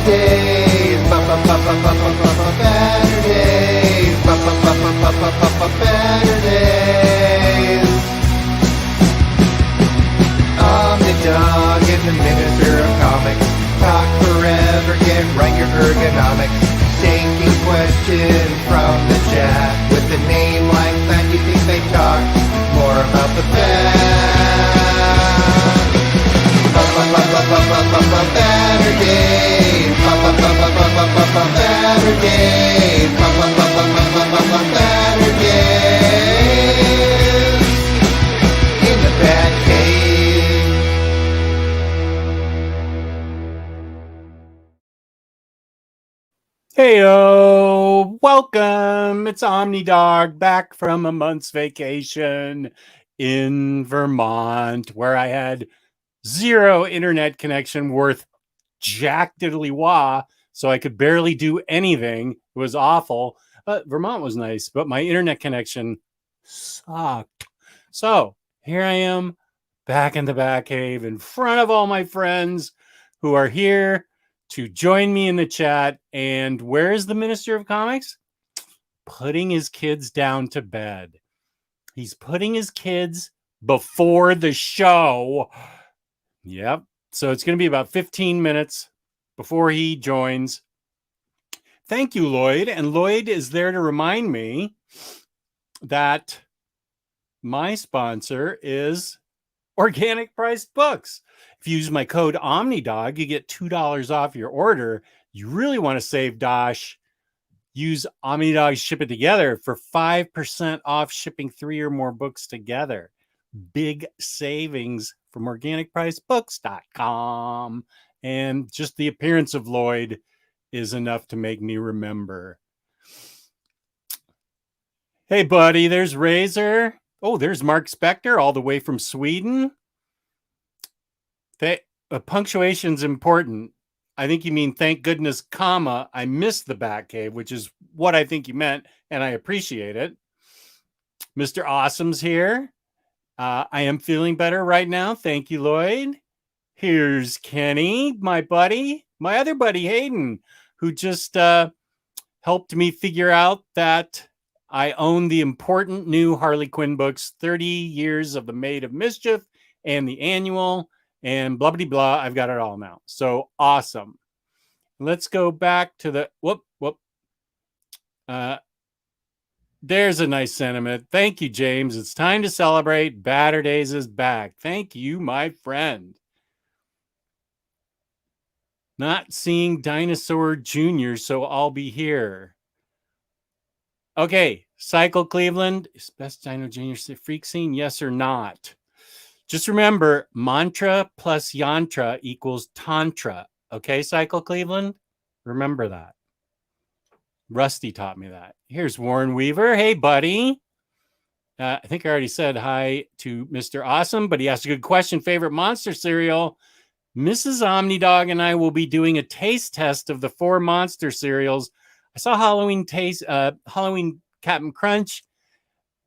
Baturdays. Baturdays. Omnidog in the Minister of Comics. Talk forever, get right your ergonomics. Taking questions from the chat. With a name like that, you think they talk more about the past. Baturdays. Baturdays. Baturdays. In the BatCave. Heyo, welcome. It's Omnidog back from a month's vacation in Vermont, where I had zero internet connection worth jack diddly wah, so I could barely do anything. It was awful. Vermont was nice, but my internet connection sucked. So here I am back in the BatCave in front of all my friends who are here to join me in the chat. And where is the Minister of Comics? Putting his kids down to bed. He's putting his kids before the show. Yep. So it's going to be about 15 minutes before he joins. Thank you, Lloyd. And Lloyd is there to remind me that my sponsor is Organic Priced Books. If you use my code Omnidog, you get $2 off your order. You really want to save dosh. Use Omnidog Ship It Together for 5% off shipping 3 or more books together. Big savings from organicpricedbooks.com. And just the appearance of Lloyd is enough to make me remember. Hey, buddy, there's Razor. Oh, there's Mark Spector all the way from Sweden. Punctuation's important. I think you mean thank goodness, comma, I missed the BatCave, which is what I think you meant, and I appreciate it. Mr. Awesome's here. I am feeling better right now. Thank you, Lloyd. Here's Kenny, my buddy, my other buddy, Hayden, who just helped me figure out that I own the important new Harley Quinn books, 30 Years of the Maid of Mischief and the annual, and blah, blah, blah. I've got it all now. So awesome. Let's go back to the, there's a nice sentiment. Thank you, James. It's time to celebrate. Baturdays is back. Thank you, my friend. Not seeing Dinosaur Jr., so I'll be here. Okay, Cycle Cleveland. Is Best Dino Jr. freak scene? Yes or not? Just remember, mantra plus yantra equals tantra. Okay, Cycle Cleveland? Remember that. Rusty taught me that. Here's Warren Weaver. Hey, buddy. I think I already said hi to Mr. Awesome, but he asked a good question. Favorite monster cereal? Mrs. Omnidog and I will be doing a taste test of the 4 monster cereals. I saw Halloween Captain Crunch,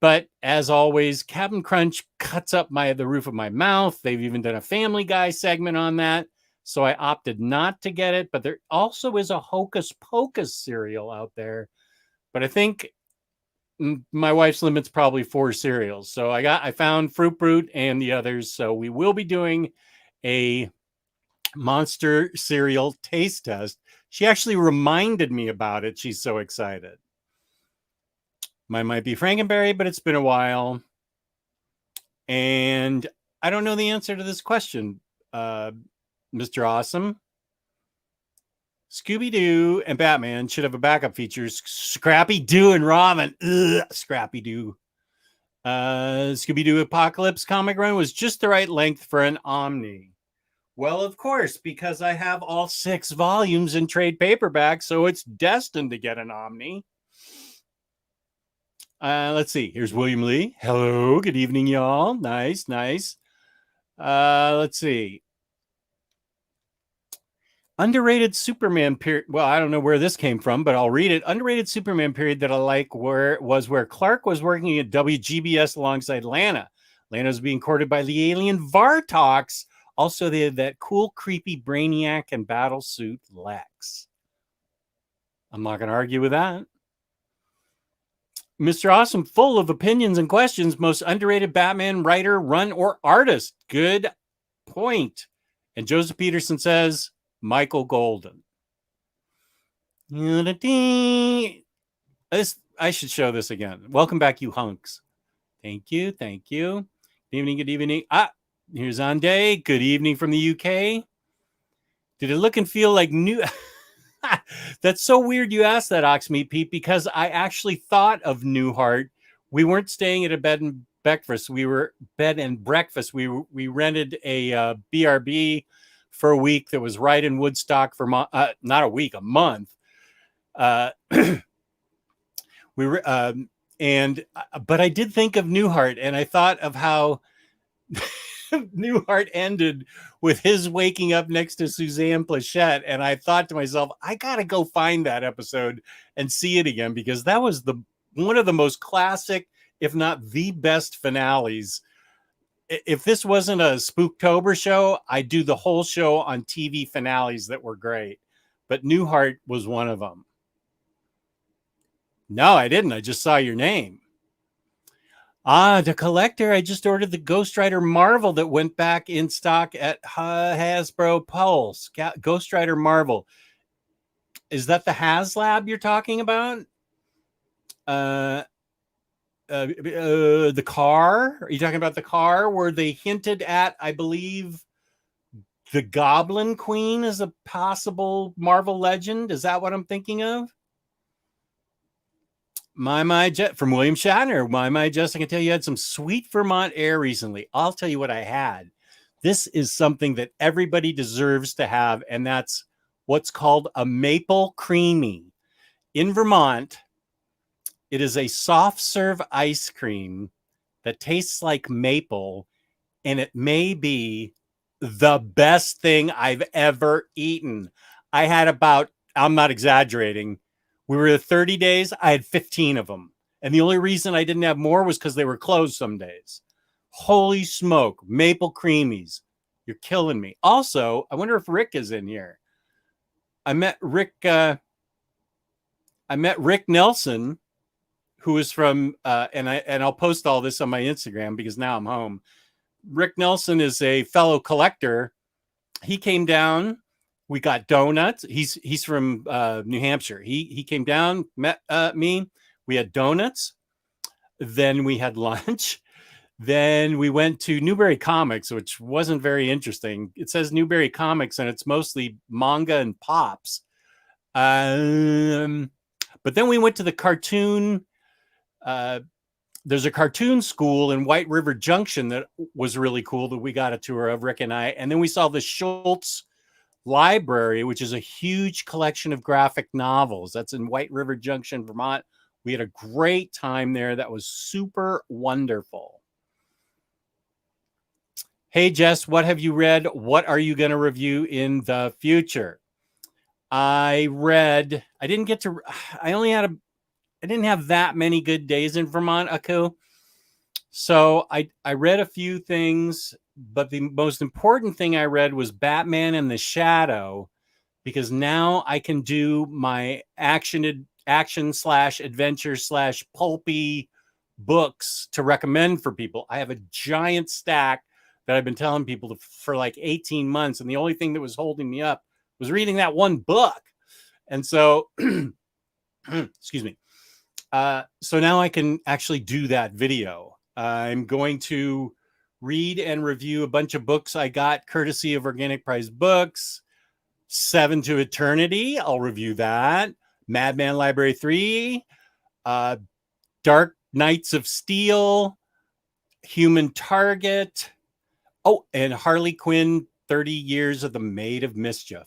but as always, Captain Crunch cuts up the roof of my mouth. They've even done a Family Guy segment on that, so I opted not to get it. But there also is a Hocus Pocus cereal out there, but I think my wife's limit's probably 4 cereals. So I found Fruit Brute and the others. So we will be doing a monster cereal taste test. She actually reminded me about it. She's so excited. Mine might be Frankenberry, but it's been a while. And I don't know the answer to this question, Mr. Awesome. Scooby-Doo and Batman should have a backup feature. Scrappy-Doo and Robin. Ugh, Scrappy-Doo. Scooby-Doo Apocalypse comic run was just the right length for an Omni. Well, of course, because I have all 6 volumes in trade paperback, so it's destined to get an Omni. Let's see. Here's William Lee. Hello. Good evening, y'all. Nice, nice. Let's see. Underrated Superman period. Well, I don't know where this came from, but I'll read it. Underrated Superman period that I like where Clark was working at WGBS alongside Lana. Lana was being courted by the alien Vartox Also, they had that cool, creepy Brainiac and Battlesuit Lex. I'm not going to argue with that. Mr. Awesome, full of opinions and questions. Most underrated Batman writer, run, or artist. Good point. And Joseph Peterson says, Michael Golden. I should show this again. Welcome back, you hunks. Thank you. Thank you. Good evening. Good evening. Here's Ande. Good evening from the UK. Did it look and feel like new? That's so weird you asked that, Oxmeat Pete, because I actually thought of Newhart. We weren't staying at a bed and breakfast. We were bed and breakfast. We rented a BRB for a week that was right in Woodstock, Vermont. Not a week, a month. We were, but I did think of Newhart, and I thought of how Newhart ended with his waking up next to Suzanne Plachette, and I thought to myself, I gotta go find that episode and see it again, because that was one of the most classic, if not the best finales. If this wasn't a Spooktober show, I'd do the whole show on TV finales that were great, but Newhart was one of them. No, I didn't. I just saw your name. The collector. I just ordered the Ghost Rider Marvel that went back in stock at Hasbro Pulse. Ghost Rider Marvel. Is that the HasLab you're talking about? The car? Are you talking about the car where they hinted at, I believe, the Goblin Queen as a possible Marvel legend? Is that what I'm thinking of? My Jet from William Shatner. My Jess, I can tell you had some sweet Vermont air recently. I'll tell you what I had. This is something that everybody deserves to have, and that's what's called a maple creamy. In Vermont, it is a soft serve ice cream that tastes like maple, and it may be the best thing I've ever eaten. I had about, I'm not exaggerating, we were at 30 days. I had 15 of them. And the only reason I didn't have more was because they were closed some days. Holy smoke. Maple creamies. You're killing me. Also, I wonder if Rick is in here. I met Rick Nelson, who is from, and I'll post all this on my Instagram because now I'm home. Rick Nelson is a fellow collector. He came down. We got donuts. He's from New Hampshire. He came down, met me. We had donuts. Then we had lunch. Then we went to Newberry Comics, which wasn't very interesting. It says Newberry Comics, and it's mostly manga and pops. But then we went to the cartoon. There's a cartoon school in White River Junction that was really cool that we got a tour of, Rick and I. And then we saw the Schultz Library, which is a huge collection of graphic novels. That's in White River Junction, Vermont. We had a great time there. That was super wonderful. Hey, Jess, what have you read? What are you going to review in the future? I didn't have that many good days in Vermont, Aku. So I read a few things, but the most important thing I read was Batman and the Shadow, because now I can do my action / adventure / pulpy books to recommend for people. I have a giant stack that I've been telling people for like 18 months. And the only thing that was holding me up was reading that one book. And so, excuse me. So now I can actually do that video. I'm going to read and review a bunch of books I got courtesy of Organic Prize Books. 7 to Eternity. I'll review that. Madman Library 3. Dark Knights of Steel. Human Target. Oh, and Harley Quinn, 30 Years of the Maid of Mischief.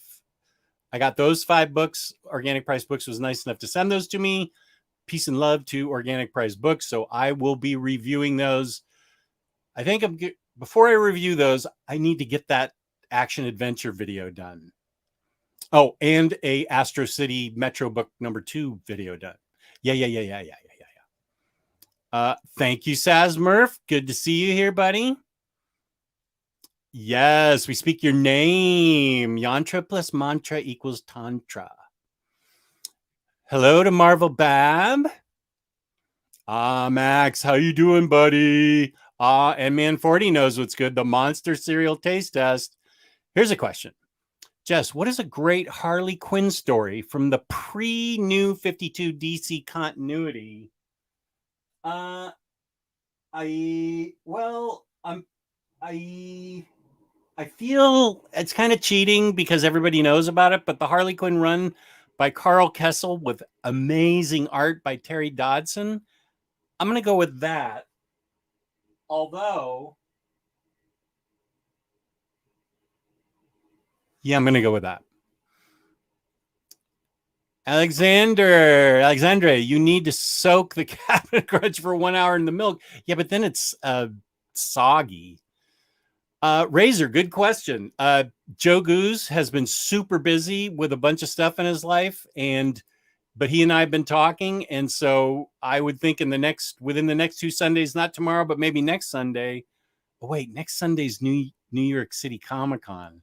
I got those 5 books. Organic Prize Books was nice enough to send those to me. Peace and love to Organic Prize Books. So I will be reviewing those. I think before I review those, I need to get that action adventure video done. Oh, and a Astro City Metro Book #2 video done. Yeah. Thank you, Saz Murph. Good to see you here, buddy. Yes, we speak your name. Yantra plus mantra equals tantra. Hello to Marvel Bab. Max, how you doing, buddy? And Man 40 knows what's good. The Monster Cereal Taste Test. Here's a question. Jess, what is a great Harley Quinn story from the pre-New 52 DC continuity? I feel it's kind of cheating because everybody knows about it, but the Harley Quinn run by Carl Kessel with amazing art by Terry Dodson, I'm going to go with that. Although, yeah, I'm going to go with that. Alexandre, you need to soak the cabinet grudge for 1 hour in the milk. Yeah, but then it's soggy. Razor, good question. Joe Goose has been super busy with a bunch of stuff in his life, but he and I have been talking, and so I would think within the next 2 Sundays, not tomorrow, but maybe next Sunday. Oh, wait, next Sunday's New York City Comic Con.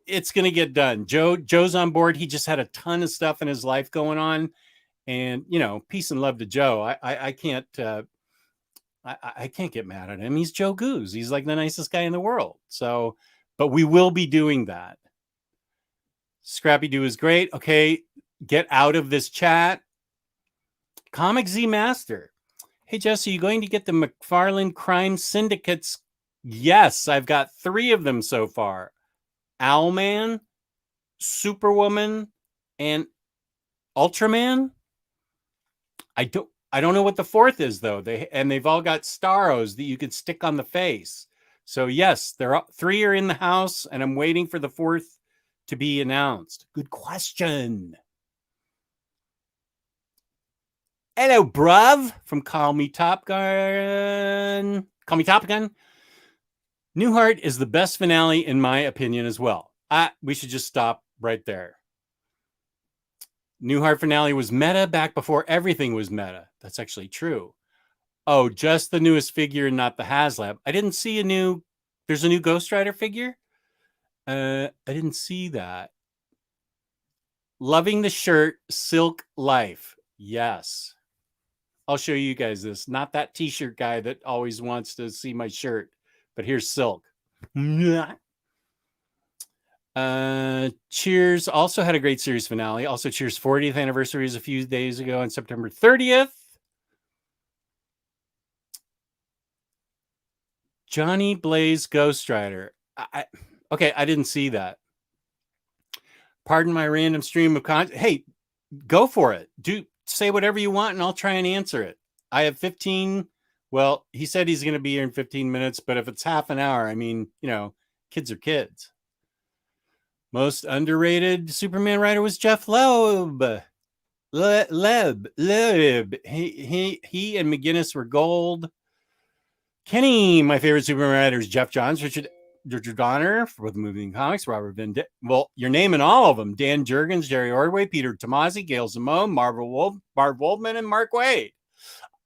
It's gonna get done. Joe's on board. He just had a ton of stuff in his life going on, and peace and love to Joe. I can't I can't get mad at him. He's Joe Goose. He's like the nicest guy in the world. So, but we will be doing that. Scrappy Doo is great. Okay, get out of this chat. Comic Z Master. Hey, Jess, are you going to get the McFarlane Crime Syndicates? Yes, I've got 3 of them so far. Owlman, Superwoman, and Ultraman. I don't know what the 4th is though. They've all got Starros that you could stick on the face. So yes, 3 are in the house, and I'm waiting for the 4th to be announced. Good question. Hello, bruv, from Call Me Top Gun. Call Me Top Gun. Newhart is the best finale in my opinion as well. We should just stop right there. Newhart finale was meta back before everything was meta. That's actually true. Oh, just the newest figure, not the HasLab. I didn't see there's a new Ghost Rider figure. I didn't see that. Loving the shirt, Silk Life. Yes. I'll show you guys this. Not that t-shirt guy that always wants to see my shirt, but here's Silk. Cheers also had a great series finale. Also, Cheers 40th anniversary was a few days ago on September 30th. Johnny Blaze Ghost Rider. Okay, I didn't see that. Pardon my random stream of content. Hey, go for it. Say whatever you want, and I'll try and answer it. I have 15. Well, he said he's going to be here in 15 minutes, but if it's half an hour, I mean, kids are kids. Most underrated Superman writer was Jeff Loeb. Leb. He and McGinnis were gold. Kenny, my favorite Superman writer is Jeff Johns, Richard Donner for the Moving Comics, Robert Venditti. Well, you're naming all of them. Dan Jurgens, Jerry Ordway, Peter Tomasi, Gail Simone, Marv Waldman, and Mark Waid.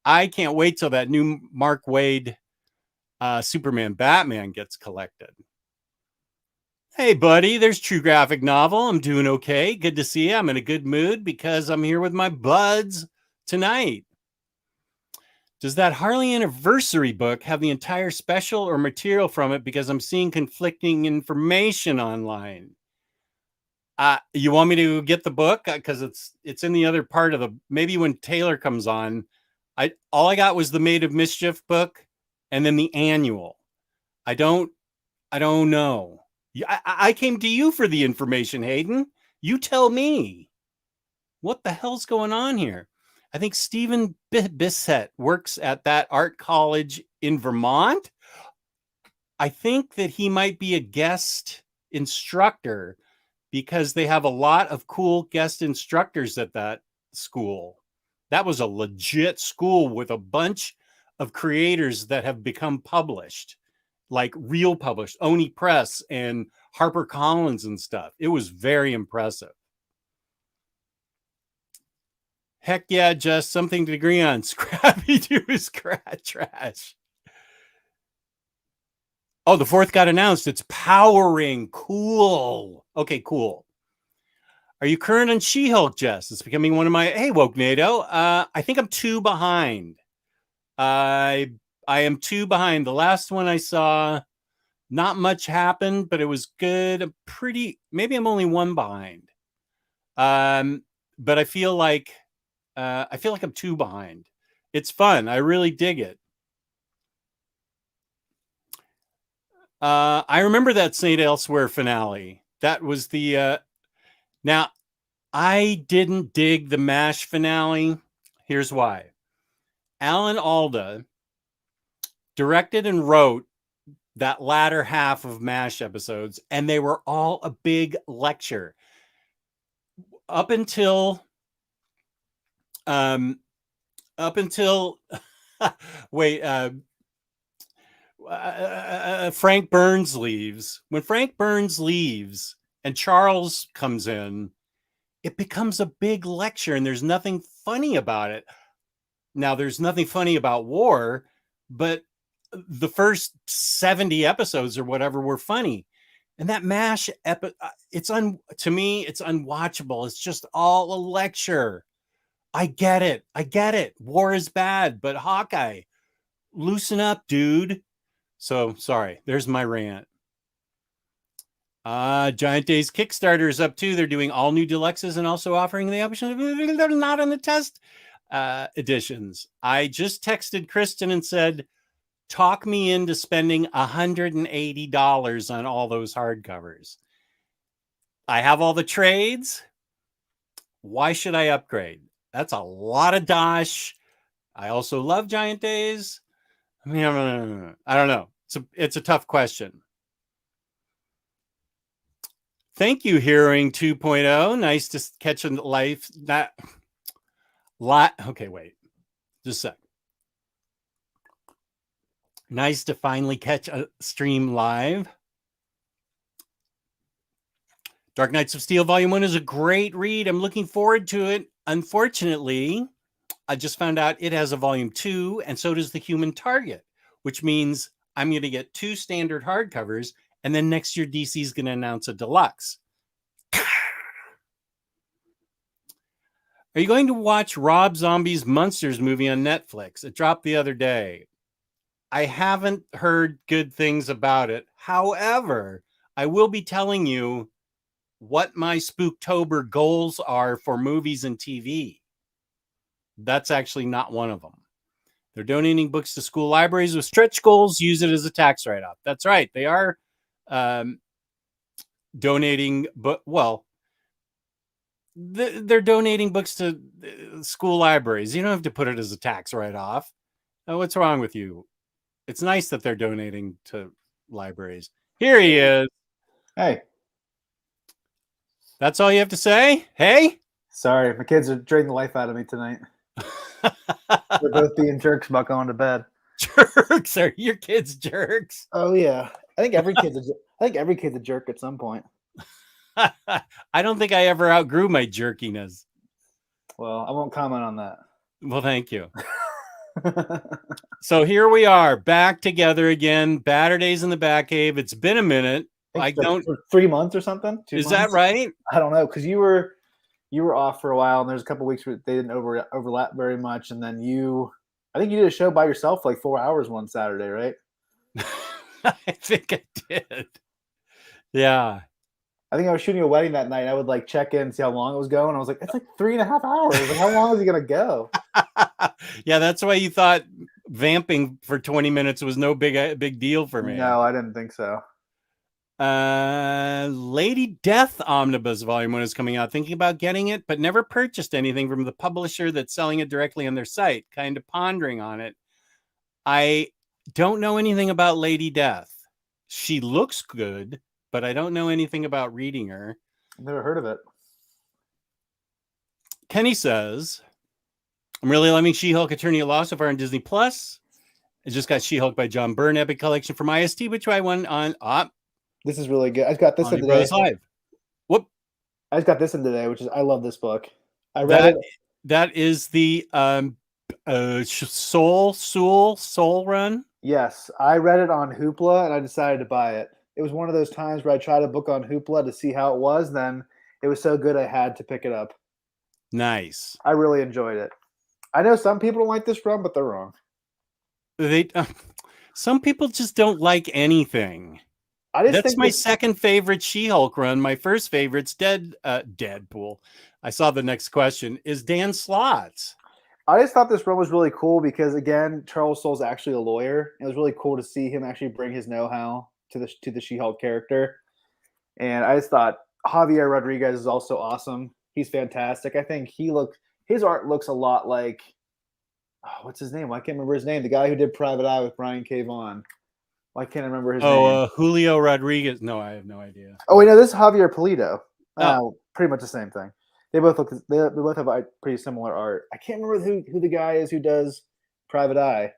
I can't wait till that new Mark Waid Superman Batman gets collected. Hey, buddy, there's True Graphic Novel. I'm doing okay. Good to see you. I'm in a good mood because I'm here with my buds tonight. Does that Harley Anniversary book have the entire special or material from it? Because I'm seeing conflicting information online. You want me to get the book? Because it's in the other part of maybe when Taylor comes on. All I got was the Maid of Mischief book and then the annual. I don't know. I came to you for the information, Hayden. You tell me. What the hell's going on here? I think Stephen Bissett works at that art college in Vermont. I think that he might be a guest instructor because they have a lot of cool guest instructors at that school. That was a legit school with a bunch of creators that have become published, like real published, Oni Press and HarperCollins and stuff. It was very impressive. Heck yeah, just something to agree on. Scrappy-Doo is trash. Oh, the 4th got announced. It's Powering. Cool. Okay, cool. Are you current on She-Hulk, Jess? It's becoming one of my... Hey, Woke NATO. I think I'm 2 behind. I am 2 behind. The last one I saw, not much happened, but it was good. Maybe I'm only 1 behind. But I feel like I'm 2 behind. It's fun. I really dig it. I remember that Saint Elsewhere finale. That was the now I didn't dig the MASH finale. Here's why. Alan Alda directed and wrote that latter half of MASH episodes, and they were all a big lecture. Up until wait, Frank Burns leaves. When Frank Burns leaves and Charles comes in, it becomes a big lecture, and there's nothing funny about it. Now, there's nothing funny about war, but the first 70 episodes or whatever were funny. And that MASH to me, it's unwatchable. It's just all a lecture. I get it. War is bad, but Hawkeye, loosen up, dude. So sorry, there's my rant. Giant Days Kickstarter is up too. They're doing all new deluxes and also offering the option of they're not in the test editions. I just texted Kristen and said, talk me into spending $180 on all those hardcovers. I have all the trades. Why should I upgrade? That's a lot of dosh. I also love Giant Days. I mean, I don't know. It's a tough question. Thank you, Hearing 2.0. Nice to catch a life. Okay, wait. Just a sec. Nice to finally catch a stream live. Dark Knights of Steel Volume 1 is a great read. I'm looking forward to it. Unfortunately, I just found out it has a Volume 2, and so does The Human Target, which means I'm going to get 2 standard hardcovers, and then next year DC is going to announce a deluxe. Are you going to watch Rob Zombie's Monsters movie on Netflix? It dropped the other day. I haven't heard good things about it. However, I will be telling you what my Spooktober goals are for movies and TV. That's actually not one of them. They're donating books to school libraries with stretch goals. Use it as a tax write-off. That's right. They are donating, they're donating books to school libraries. You don't have to put it as a tax write-off. What's wrong with you? It's nice that they're donating to libraries. Here he is. Hey. That's all you have to say? Hey? Sorry, my kids are draining the life out of me tonight. They're both being jerks about going to bed. Jerks? Are your kids jerks? Oh yeah. I think every kid's a jerk at some point. I don't think I ever outgrew my jerkiness. Well, I won't comment on that. Well, thank you. So here we are, back together again. Baturdays in the BatCave. It's been a minute. I don't 3 months or something. 2 Is months? that right? I don't know, because you were off for a while, and there's a couple weeks where they didn't overlap very much, and then I think you did a show by yourself for like 4 hours one Saturday, right? I think I did. Yeah. I think I was shooting a wedding that night. And I would like check in and see how long it was going. I was like, it's like 3.5 hours. Like, how long is he gonna go? Yeah, that's why you thought vamping for 20 minutes was no big deal for me. No, I didn't think so. Lady Death Omnibus Volume 1 is coming out. Thinking about getting it, but never purchased anything from the publisher that's selling it directly on their site. Kind of pondering on it. I don't know anything about Lady Death. She looks good, but I don't know anything about reading her. I've never heard of it. Kenny says, I'm really loving She-Hulk Attorney at Law so far on Disney Plus. I just got She-Hulk by John Byrne Epic Collection from IST, which I won on This is really good. I got this in today. Live. Whoop. I just got this in today, which is I love this book. I read it. That is the Soul Run. Yes, I read it on Hoopla and I decided to buy it. It was one of those times where I tried a book on Hoopla to see how it was. Then it was so good I had to pick it up. Nice. I really enjoyed it. I know some people don't like this run, but they're wrong. Some people just don't like anything. That's my second favorite She-Hulk run. My first favorite's Deadpool. I saw the next question is Dan Slott's. I just thought this run was really cool because, again, Charles Soule's actually a lawyer. It was really cool to see him actually bring his know-how to the She-Hulk character. And I just thought Javier Rodriguez is also awesome. He's fantastic. I think his art looks a lot like what's his name? I can't remember his name. The guy who did Private Eye with Brian K. Vaughan. Why can't I remember his name? Julio Rodriguez. No, I have no idea. Oh, wait, no, this is Javier Pulido. Pretty much the same thing. They both have pretty similar art. I can't remember who the guy is who does Private Eye.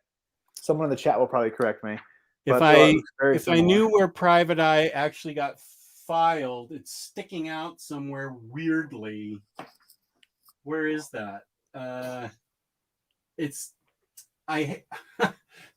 Someone in the chat will probably correct me. If I knew where Private Eye actually got filed, it's sticking out somewhere weirdly. Where is that?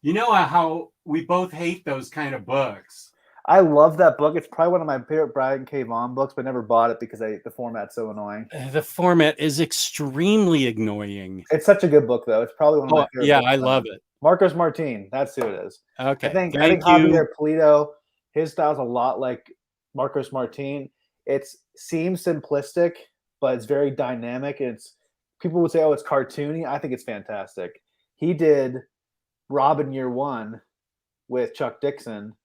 You know how we both hate those kind of books. I love that book. It's probably one of my favorite Brian K. Vaughan books, but never bought it because the format's so annoying. The format is extremely annoying. It's such a good book, though. It's probably one of my favorite books. I love it. Marcos Martin, that's who it is. Okay. I think Javier Pulido, his style's a lot like Marcos Martin. It seems simplistic, but it's very dynamic. People would say, oh, it's cartoony. I think it's fantastic. He did Robin Year One with Chuck Dixon.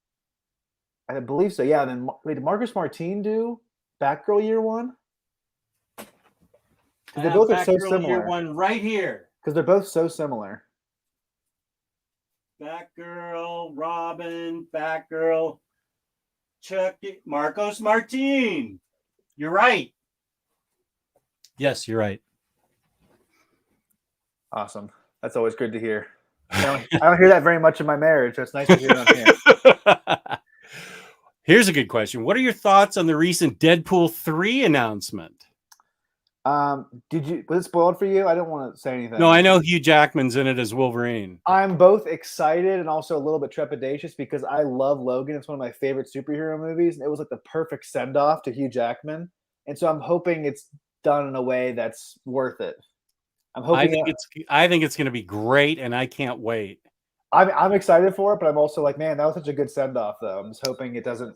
I believe so. Yeah. Then did Marcus Martin do Batgirl Year One? They both are so similar. Year One right here. Because they're both so similar. Batgirl, Robin, Batgirl, Chuck, Marcos Martin. You're right. Yes, you're right. Awesome. That's always good to hear. I don't hear that very much in my marriage, so it's nice to hear it on here. Here's a good question. What are your thoughts on the recent Deadpool 3 announcement? Was it spoiled for you? I don't want to say anything. No, I know Hugh Jackman's in it as Wolverine. I'm both excited and also a little bit trepidatious because I love Logan. It's one of my favorite superhero movies. And it was like the perfect send-off to Hugh Jackman. And so I'm hoping it's done in a way that's worth it. I think it's going to be great, and I can't wait. I'm excited for it, but I'm also like, man, that was such a good send-off, though. I'm just hoping it doesn't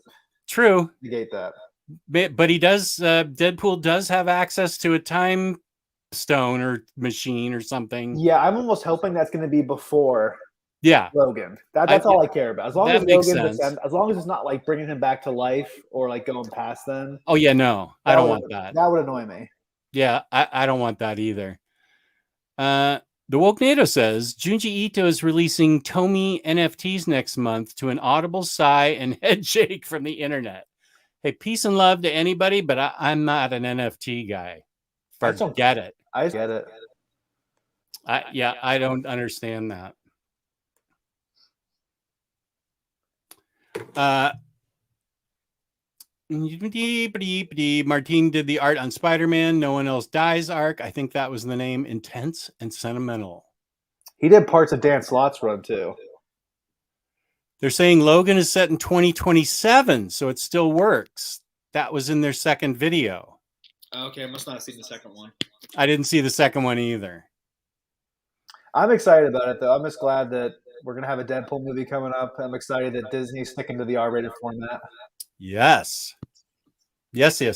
negate that. But he does. Deadpool does have access to a time stone or machine or something. Yeah, I'm almost hoping that's going to be before. Yeah, Logan. That's all I care about. As long as Logan's as long as it's not like bringing him back to life or like going past them. Oh yeah, no, I don't want that. That would annoy me. Yeah, I don't want that either. The Wokenado says Junji Ito is releasing Tomy NFTs next month to an audible sigh and head shake from the internet. Hey, peace and love to anybody, but I'm not an NFT guy. Forget it. I get it. I don't understand that. Martin did the art on Spider-Man. No One Else Dies arc. I think that was the name. Intense and sentimental. He did parts of Dan Slott's run too. They're saying Logan is set in 2027, so it still works. That was in their second video. Okay, I must not have seen the second one. I didn't see the second one either. I'm excited about it, though. I'm just glad that we're going to have a Deadpool movie coming up. I'm excited that Disney's sticking to the R-rated format. Yes. Yes. Wait.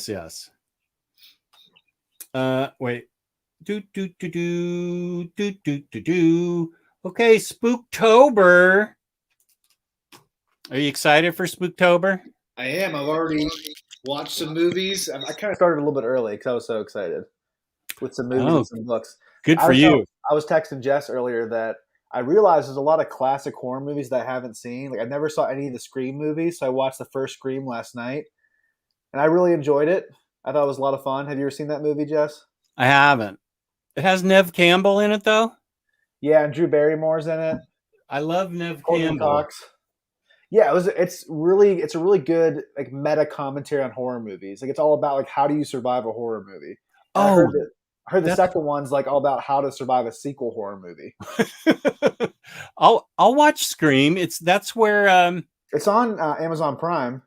Okay, Spooktober. Are you excited for Spooktober? I am. I've already watched some movies. I kind of started a little bit early because I was so excited with some movies and some books. Good for you. I was texting Jess earlier that I realized there's a lot of classic horror movies that I haven't seen. Like I never saw any of the Scream movies, so I watched the first Scream last night, and I really enjoyed it. I thought it was a lot of fun. Have you ever seen that movie, Jess? I haven't. It has Nev Campbell in it, though? Yeah, and Drew Barrymore's in it. I love Nev Campbell. Cox. Yeah, it's a really good like meta commentary on horror movies. Like it's all about like how do you survive a horror movie. I heard the second one's like all about how to survive a sequel horror movie. I'll watch Scream. That's where it's on Amazon Prime.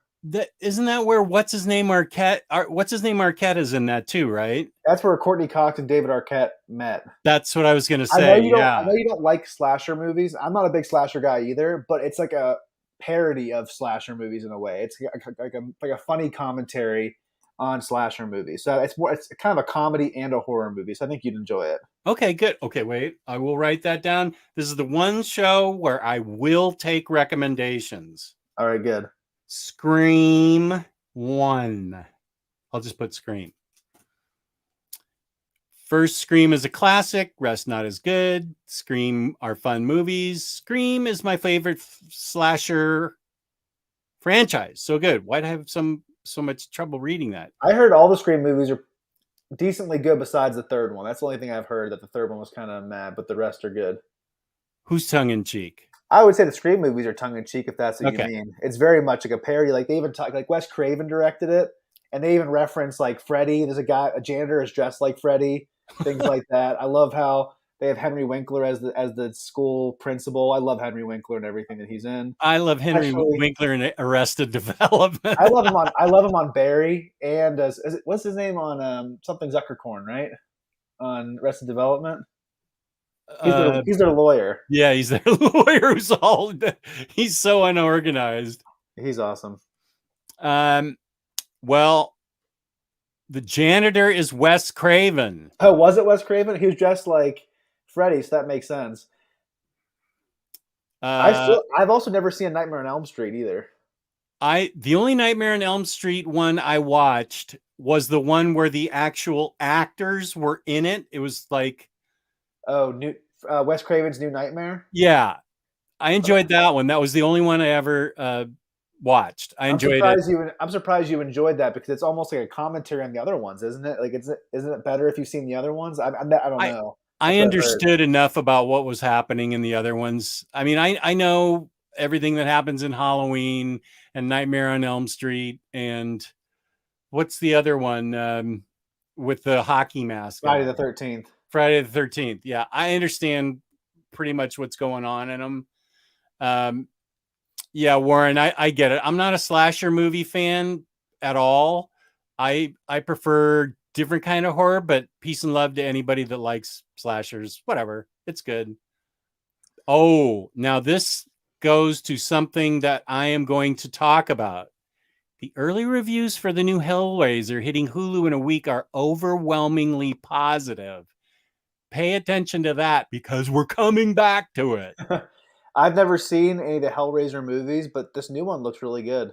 Isn't that where what's his name Arquette is in that too, right? That's where Courtney Cox and David Arquette met. That's what I was going to say. I know you don't like slasher movies. I'm not a big slasher guy either, but it's like a parody of slasher movies in a way. It's like a funny commentary on slasher movies. So it's kind of a comedy and a horror movie. So I think you'd enjoy it. Okay, good. Okay, wait. I will write that down. This is the one show where I will take recommendations. All right, good. Scream 1. I'll just put Scream. First Scream is a classic. Rest not as good. Scream are fun movies. Scream is my favorite slasher franchise. So good. Why'd I have so much trouble reading that? I heard all the Scream movies are decently good besides the third one. That's the only thing I've heard, that the third one was kind of mad, but the rest are good. Who's tongue-in-cheek? I would say the Scream movies are tongue-in-cheek, if that's what you mean. It's very much like a parody. Like they even talk, like Wes Craven directed it, and they even reference like Freddy. There's a janitor is dressed like Freddy, things like that. I love how they have Henry Winkler as the school principal. I love Henry Winkler and everything that he's in. I love Henry Winkler in Arrested Development. I love him on Barry, and what's his name on something Zuckercorn, right? On Arrested Development. He's their lawyer. Yeah, he's their lawyer he's so unorganized. He's awesome. Well, the janitor is Wes Craven. Oh, was it Wes Craven? He was dressed like Freddy, so that makes sense. I've also never seen a Nightmare on Elm Street either. The only Nightmare on Elm Street one I watched was the one where the actual actors were in it. It was like Wes Craven's New Nightmare? Yeah. I enjoyed that one. That was the only one I ever watched. I'm surprised you enjoyed that, because it's almost like a commentary on the other ones, isn't it? Like, isn't it better if you've seen the other ones? I don't know. I understood enough about what was happening in the other ones. I mean, I know everything that happens in Halloween and Nightmare on Elm Street, and what's the other one with the hockey mask? Friday the 13th. Friday the 13th. Yeah, I understand pretty much what's going on in them. Yeah, Warren, I get it. I'm not a slasher movie fan at all. I prefer different kind of horror, but peace and love to anybody that likes slashers. Whatever. It's good. Oh, now this goes to something that I am going to talk about. The early reviews for the new Hellraiser hitting Hulu in a week are overwhelmingly positive. Pay attention to that, because we're coming back to it. I've never seen any of the Hellraiser movies, but this new one looks really good.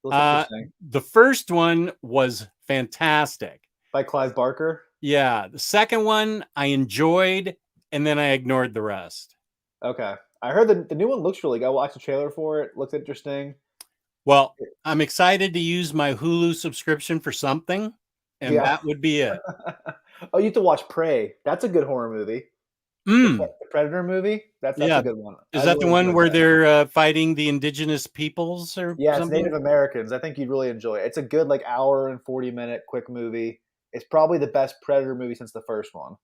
Looks interesting. The first one was fantastic. By Clive Barker? Yeah. The second one I enjoyed, and then I ignored the rest. Okay. I heard the new one looks really good. I watched the trailer for it. Looks interesting. Well, I'm excited to use my Hulu subscription for something, and that would be it. Oh, you have to watch Prey. That's a good horror movie. The Predator movie. That's a good one. Is that the one where they're fighting the indigenous peoples or something? It's Native Americans. I think you'd really enjoy it. It's a good hour and 40-minute quick movie. It's probably the best Predator movie since the first one.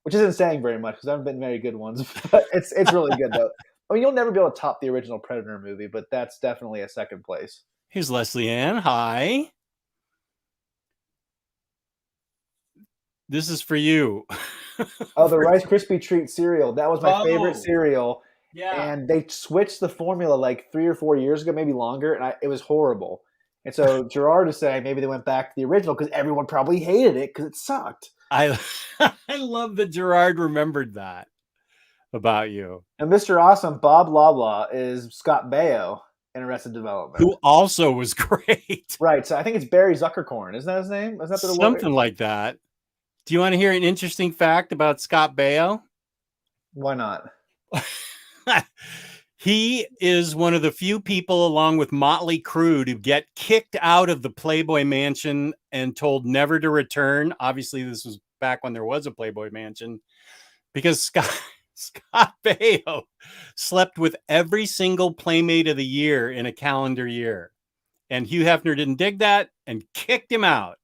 Which isn't saying very much, because there haven't been very good ones. But it's really good though. I mean, you'll never be able to top the original Predator movie, but that's definitely a second place. Here's Leslie Ann. Hi. This is for you. Oh, the Rice Krispie Treat cereal. That was my favorite cereal. Yeah. And they switched the formula 3 or 4 years ago, maybe longer, and it was horrible. And so Gerard is saying maybe they went back to the original because everyone probably hated it because it sucked. I love that Gerard remembered that about you. And Mr. Awesome, Bob Loblaw, is Scott Baio in Arrested Development. Who also was great. Right. So I think it's Barry Zuckercorn. Isn't that his name? Isn't that something like that? Do you want to hear an interesting fact about Scott Baio? Why not? He is one of the few people, along with Motley Crue, to get kicked out of the Playboy Mansion and told never to return. Obviously, this was back when there was a Playboy Mansion, because Scott Baio slept with every single Playmate of the Year in a calendar year. And Hugh Hefner didn't dig that and kicked him out.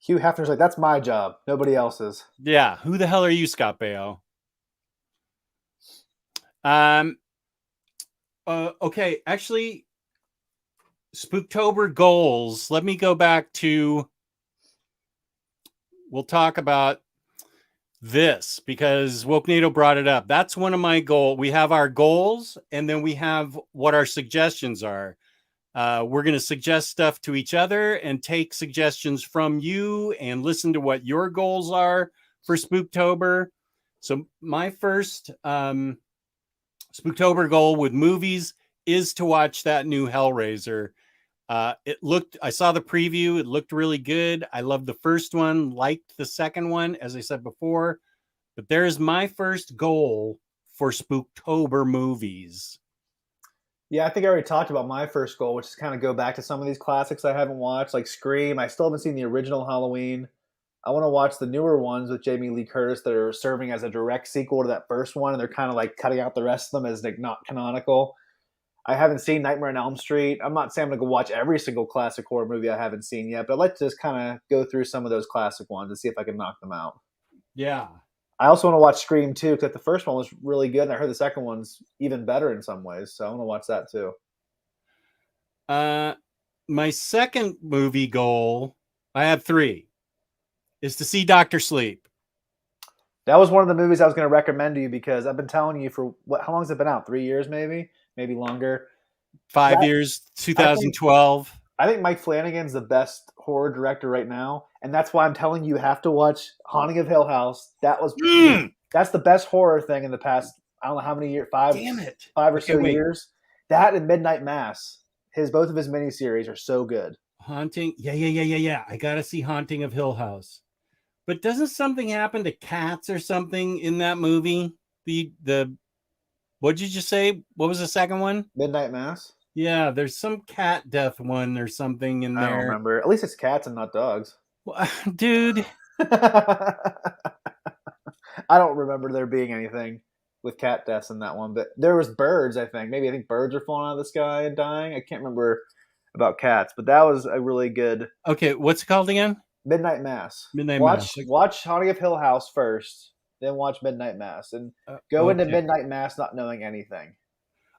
Hugh Hefner's like, that's my job, nobody else's. Yeah, who the hell are you, Scott Baio? Okay, actually, Spooktober goals. Let me go back to. We'll talk about this because Wokenado brought it up. That's one of my goals. We have our goals, and then we have what our suggestions are. We're going to suggest stuff to each other and take suggestions from you and listen to what your goals are for Spooktober. So my first Spooktober goal with movies is to watch that new Hellraiser. I saw the preview. It looked really good. I loved the first one, liked the second one, as I said before. But there's my first goal for Spooktober movies. Yeah, I think I already talked about my first goal, which is kind of go back to some of these classics I haven't watched, like Scream. I still haven't seen the original Halloween. I want to watch the newer ones with Jamie Lee Curtis that are serving as a direct sequel to that first one, and they're kind of like cutting out the rest of them as like not canonical. I haven't seen Nightmare on Elm Street. I'm not saying I'm going to go watch every single classic horror movie I haven't seen yet, but I'd like to just kind of go through some of those classic ones and see if I can knock them out. Yeah. I also want to watch Scream 2 because the first one was really good, and I heard the second one's even better in some ways, so I want to watch that too. My second movie goal, I have 3, is to see Dr. Sleep. That was one of the movies I was going to recommend to you because I've been telling you for how long has it been out? 3 years, maybe longer. 5 years, 2012. I think Mike Flanagan's the best horror director right now, and that's why I'm telling you have to watch Haunting of Hill House. That's the best horror thing in the past. I don't know how many years, 5 or so years. That and Midnight Mass. Both of his miniseries are so good. Haunting, yeah. I gotta see Haunting of Hill House. But doesn't something happen to cats or something in that movie? The what did you just say? What was the second one? Midnight Mass. Yeah, there's some cat death one or something in there. I don't remember. At least it's cats and not dogs. Well, dude. I don't remember there being anything with cat deaths in that one, but there was birds, I think. I think birds are falling out of the sky and dying. I can't remember about cats, but that was a really good... Okay, what's it called again? Midnight Mass. Mass. Watch Haunting of Hill House first, then watch Midnight Mass, and go into Midnight Mass not knowing anything.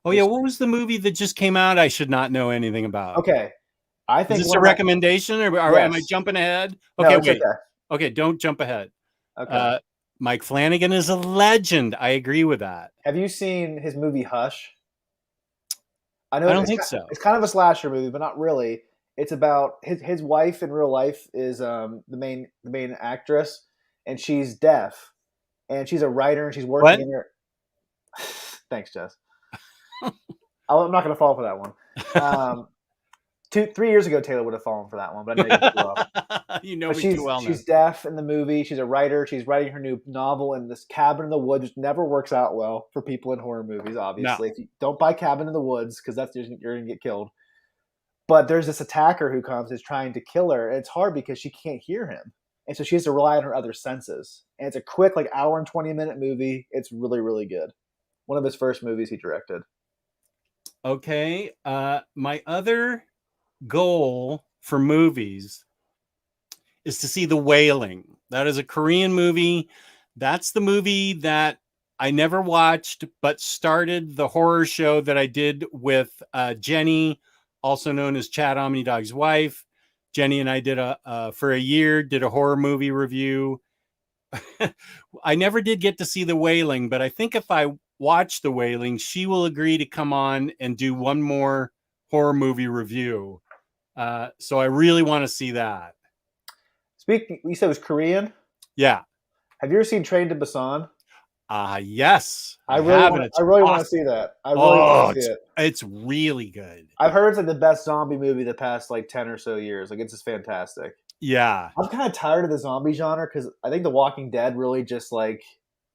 Oh, yeah, what was the movie that just came out I should not know anything about? Okay. I think is this a recommendation, or am I jumping ahead? Okay, no, wait. Okay, don't jump ahead. Okay. Mike Flanagan is a legend. I agree with that. Have you seen his movie Hush? I don't think so. It's kind of a slasher movie, but not really. It's about his wife in real life is the main actress, and she's deaf, and she's a writer, and she's working in her. Thanks, Jess. I'm not going to fall for that one. 3 years ago, Taylor would have fallen for that one, but I know you too well. You know me too well now. She's deaf in the movie. She's a writer. She's writing her new novel in this cabin in the woods, which never works out well for people in horror movies, obviously. No. If you don't buy Cabin in the Woods, because you're going to get killed. But there's this attacker who comes and is trying to kill her, and it's hard because she can't hear him. And so she has to rely on her other senses. And it's a quick, hour and 20-minute movie. It's really, really good. One of his first movies he directed. Okay. My other goal for movies is to see The Wailing. That is a Korean movie. That's the movie that I never watched, but started the horror show that I did with Jenny, also known as Chad Omnidog's wife. Jenny and I did for a year, did a horror movie review. I never did get to see The Wailing, but I think if I watch The Wailing, she will agree to come on and do one more horror movie review. So I really want to see that. You said it was Korean? Yeah. Have you ever seen Train to Busan? Yes. I really want to see that. I really want to see it. It's really good. I've heard it's the best zombie movie the past 10 or so years. It's just fantastic. Yeah. I'm kind of tired of the zombie genre because I think The Walking Dead really just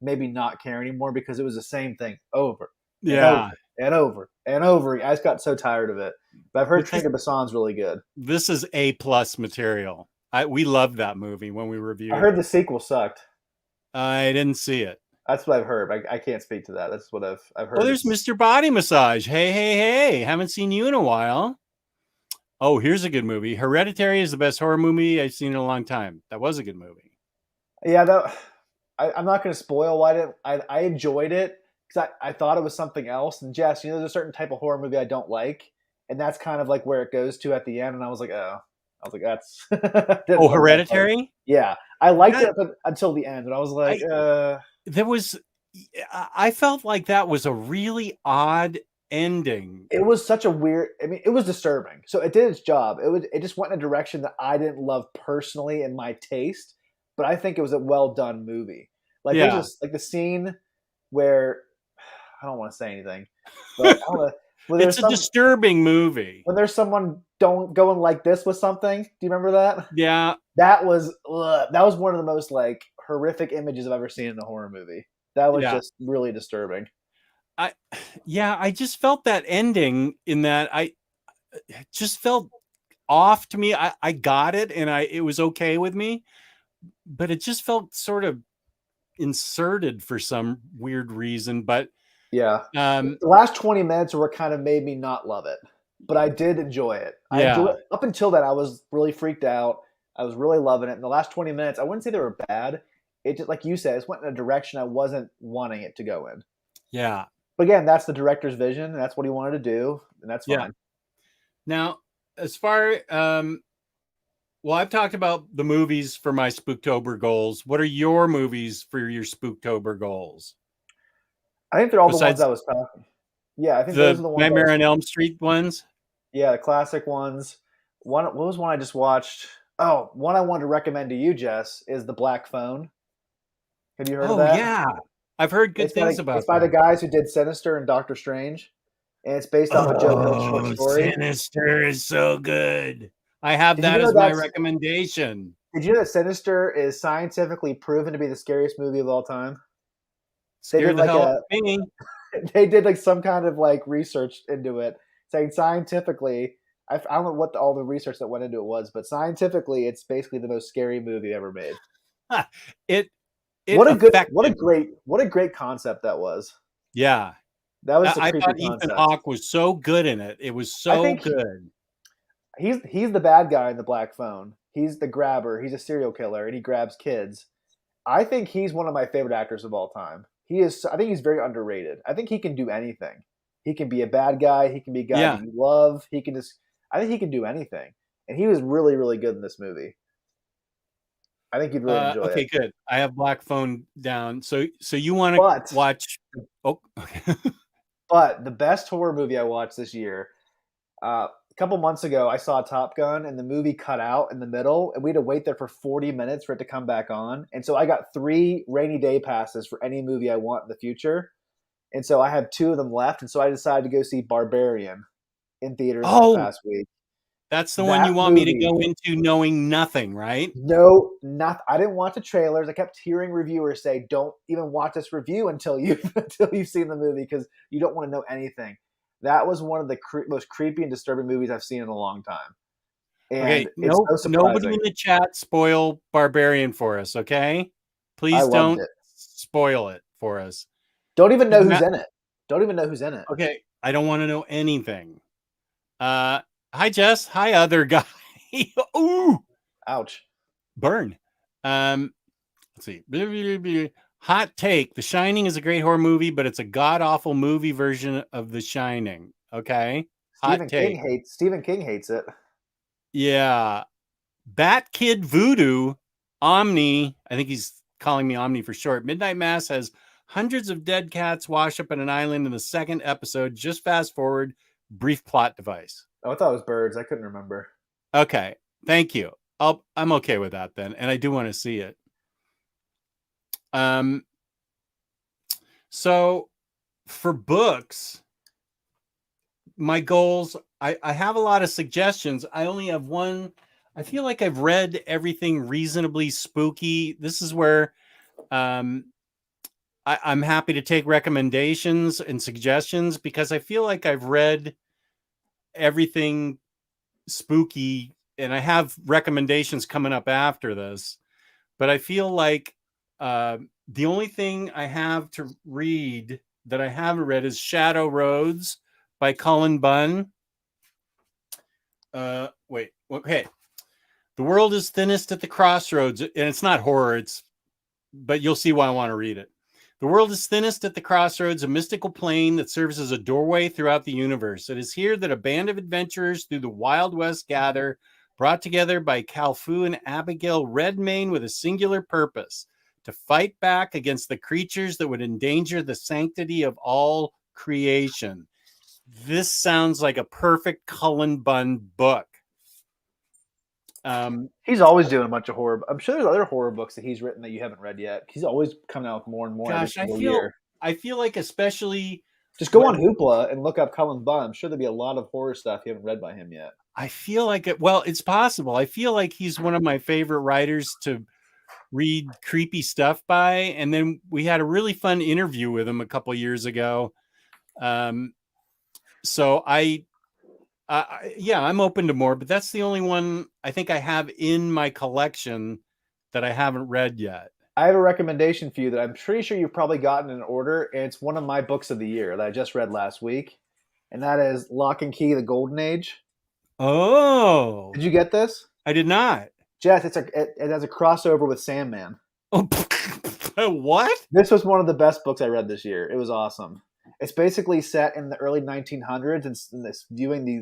maybe not care anymore because it was the same thing over. And over. I just got so tired of it. But I've heard Train to Busan's really good. This is A+ material. We loved that movie when we reviewed it. I heard the sequel sucked. I didn't see it. That's what I've heard. I can't speak to that. That's what I've heard. Oh, there's Mr. Body Massage. Hey. Haven't seen you in a while. Oh, here's a good movie. Hereditary is the best horror movie I've seen in a long time. That was a good movie. Yeah, I'm not going to spoil why I enjoyed it because I thought it was something else. And Jess, there's a certain type of horror movie I don't like, and that's kind of like where it goes to at the end. And I was like, that's Oh, Hereditary? Yeah, I liked it until the end, and I was like, I felt like that was a really odd ending. It was such a weird. I mean, it was disturbing. So it did its job. It just went in a direction that I didn't love personally in my taste, but I think it was a well done movie. Like there's just like the scene where I don't want to say anything, but I don't know. It's a disturbing movie. When there's someone going like this with something. Do you remember that? Yeah. That was one of the most like horrific images I've ever seen in a horror movie. That was just really disturbing. I just felt that ending in that I just felt off to me. I got it and it was okay with me, but it just felt sort of inserted for some weird reason. But yeah, the last 20 minutes were kind of made me not love it, but I did enjoy it. I enjoyed it. Up until then, I was really freaked out. I was really loving it. In the last 20 minutes, I wouldn't say they were bad. It just, like you said, it went in a direction I wasn't wanting it to go in. Yeah. But again, that's the director's vision. And that's what he wanted to do, and that's fine. Yeah. Now, as far well, I've talked about the movies for my Spooktober goals. What are your movies for your Spooktober goals? I think they're all the ones I was talking. Yeah, I think those are the ones. Nightmare on Elm Street ones. Yeah, the classic ones. What was one I just watched? Oh, one I wanted to recommend to you, Jess, is The Black Phone. Have you heard of that? Oh yeah, I've heard good things about it. It's by the guys who did Sinister and Doctor Strange, and it's based off of Joe Hill's short story. Sinister is so good. I have that as my recommendation. Did you know that Sinister is scientifically proven to be the scariest movie of all time? Scared the hell out of me. They did like some kind of like research into it, saying scientifically, I don't know what all the research that went into it was, but scientifically, it's basically the most scary movie ever made. What a great concept that was. Yeah, that was. I thought Ethan Hawke was so good in it. It was so good. He's the bad guy in The Black Phone. He's the grabber. He's a serial killer, and he grabs kids. I think he's one of my favorite actors of all time. I think he's very underrated. I think he can do anything. He can be a bad guy. He can be a guy that you love. I think he can do anything. And he was really, really good in this movie. I think you'd really enjoy it. Okay, good. I have Black Phone down. So you want to watch? Oh, okay. But the best horror movie I watched this year, a couple months ago, I saw Top Gun, and the movie cut out in the middle, and we had to wait there for 40 minutes for it to come back on. And so I got 3 rainy day passes for any movie I want in the future. And so I have 2 of them left, and so I decided to go see Barbarian in theaters this past week. That's the one you want me to go into knowing nothing, right? No, I didn't watch the trailers. I kept hearing reviewers say, "Don't even watch this review until you've seen the movie because you don't want to know anything." That was one of the most creepy and disturbing movies I've seen in a long time. And nobody in the chat spoil Barbarian for us, okay? Please don't spoil it for us. Don't even know who's in it. Don't even know who's in it. Okay, I don't want to know anything. Hi, Jess. Hi, other guy. Ooh. Ouch. Burn. Let's see. Hot take. The Shining is a great horror movie, but it's a god-awful movie version of The Shining. Okay? Stephen King hates it. Yeah. Bat Kid Voodoo, Omni, I think he's calling me Omni for short. Midnight Mass has hundreds of dead cats wash up on an island in the 2nd episode. Just fast forward. Brief plot device. Oh, I thought it was birds. I couldn't remember. Okay. Thank you. I'm okay with that then. And I do want to see it. So for books, my goals, I have a lot of suggestions. I only have one. I feel like I've read everything reasonably spooky. This is where I'm happy to take recommendations and suggestions because I feel like I've read everything spooky and I have recommendations coming up after this, but I feel like the only thing I have to read that I haven't read is Shadow Roads by Cullen Bunn. Wait. Okay. The world is thinnest at the crossroads, and it's not horror. But you'll see why I want to read it. The world is thinnest at the crossroads, a mystical plane that serves as a doorway throughout the universe. It is here that a band of adventurers through the Wild West gather, brought together by Calfu and Abigail Redmayne with a singular purpose: to fight back against the creatures that would endanger the sanctity of all creation. This sounds like a perfect Cullen Bunn book. He's always doing a bunch of horror. I'm sure there's other horror books that he's written that you haven't read yet. He's always coming out with more and more every Gosh, single year. I feel like especially just go on Hoopla and look up Cullen Bunn. I'm sure there'll be a lot of horror stuff you haven't read by him yet. I feel like it's possible. I feel like he's one of my favorite writers to read creepy stuff by. And then we had a really fun interview with him a couple years ago. So I'm open to more, but that's the only one I think I have in my collection that I haven't read yet. I have a recommendation for you that I'm pretty sure you've probably gotten in order, and it's one of my books of the year that I just read last week, and that is Locke Key, The Golden Age. Oh. Did you get this? I did not. Jess, it has a crossover with Sandman. Oh, what? This was one of the best books I read this year. It was awesome. It's basically set in the early 1900s and this viewing the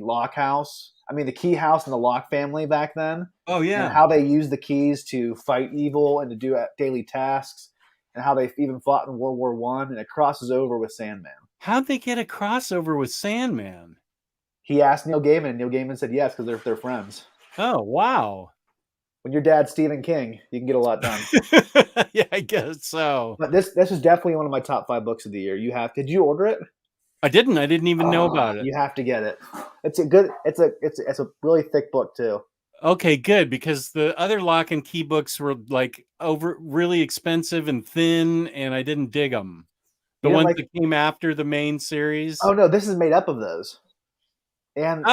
the Key house and the Locke family back then. Oh, yeah. And how they used the keys to fight evil and to do daily tasks, and how they even fought in World War I, and it crosses over with Sandman. How'd they get a crossover with Sandman? He asked Neil Gaiman, and Neil Gaiman said yes, because they're friends. Oh, wow. When your dad's Stephen King, you can get a lot done. Yeah, I guess so. But this is definitely one of my top 5 books of the year. Did you order it? I didn't even know about it. You have to get it. It's a really thick book too. Okay, good, because the other Locke and Key books were like really expensive and thin, and I didn't dig them. The ones that came after the main series. Oh no, this is made up of those. And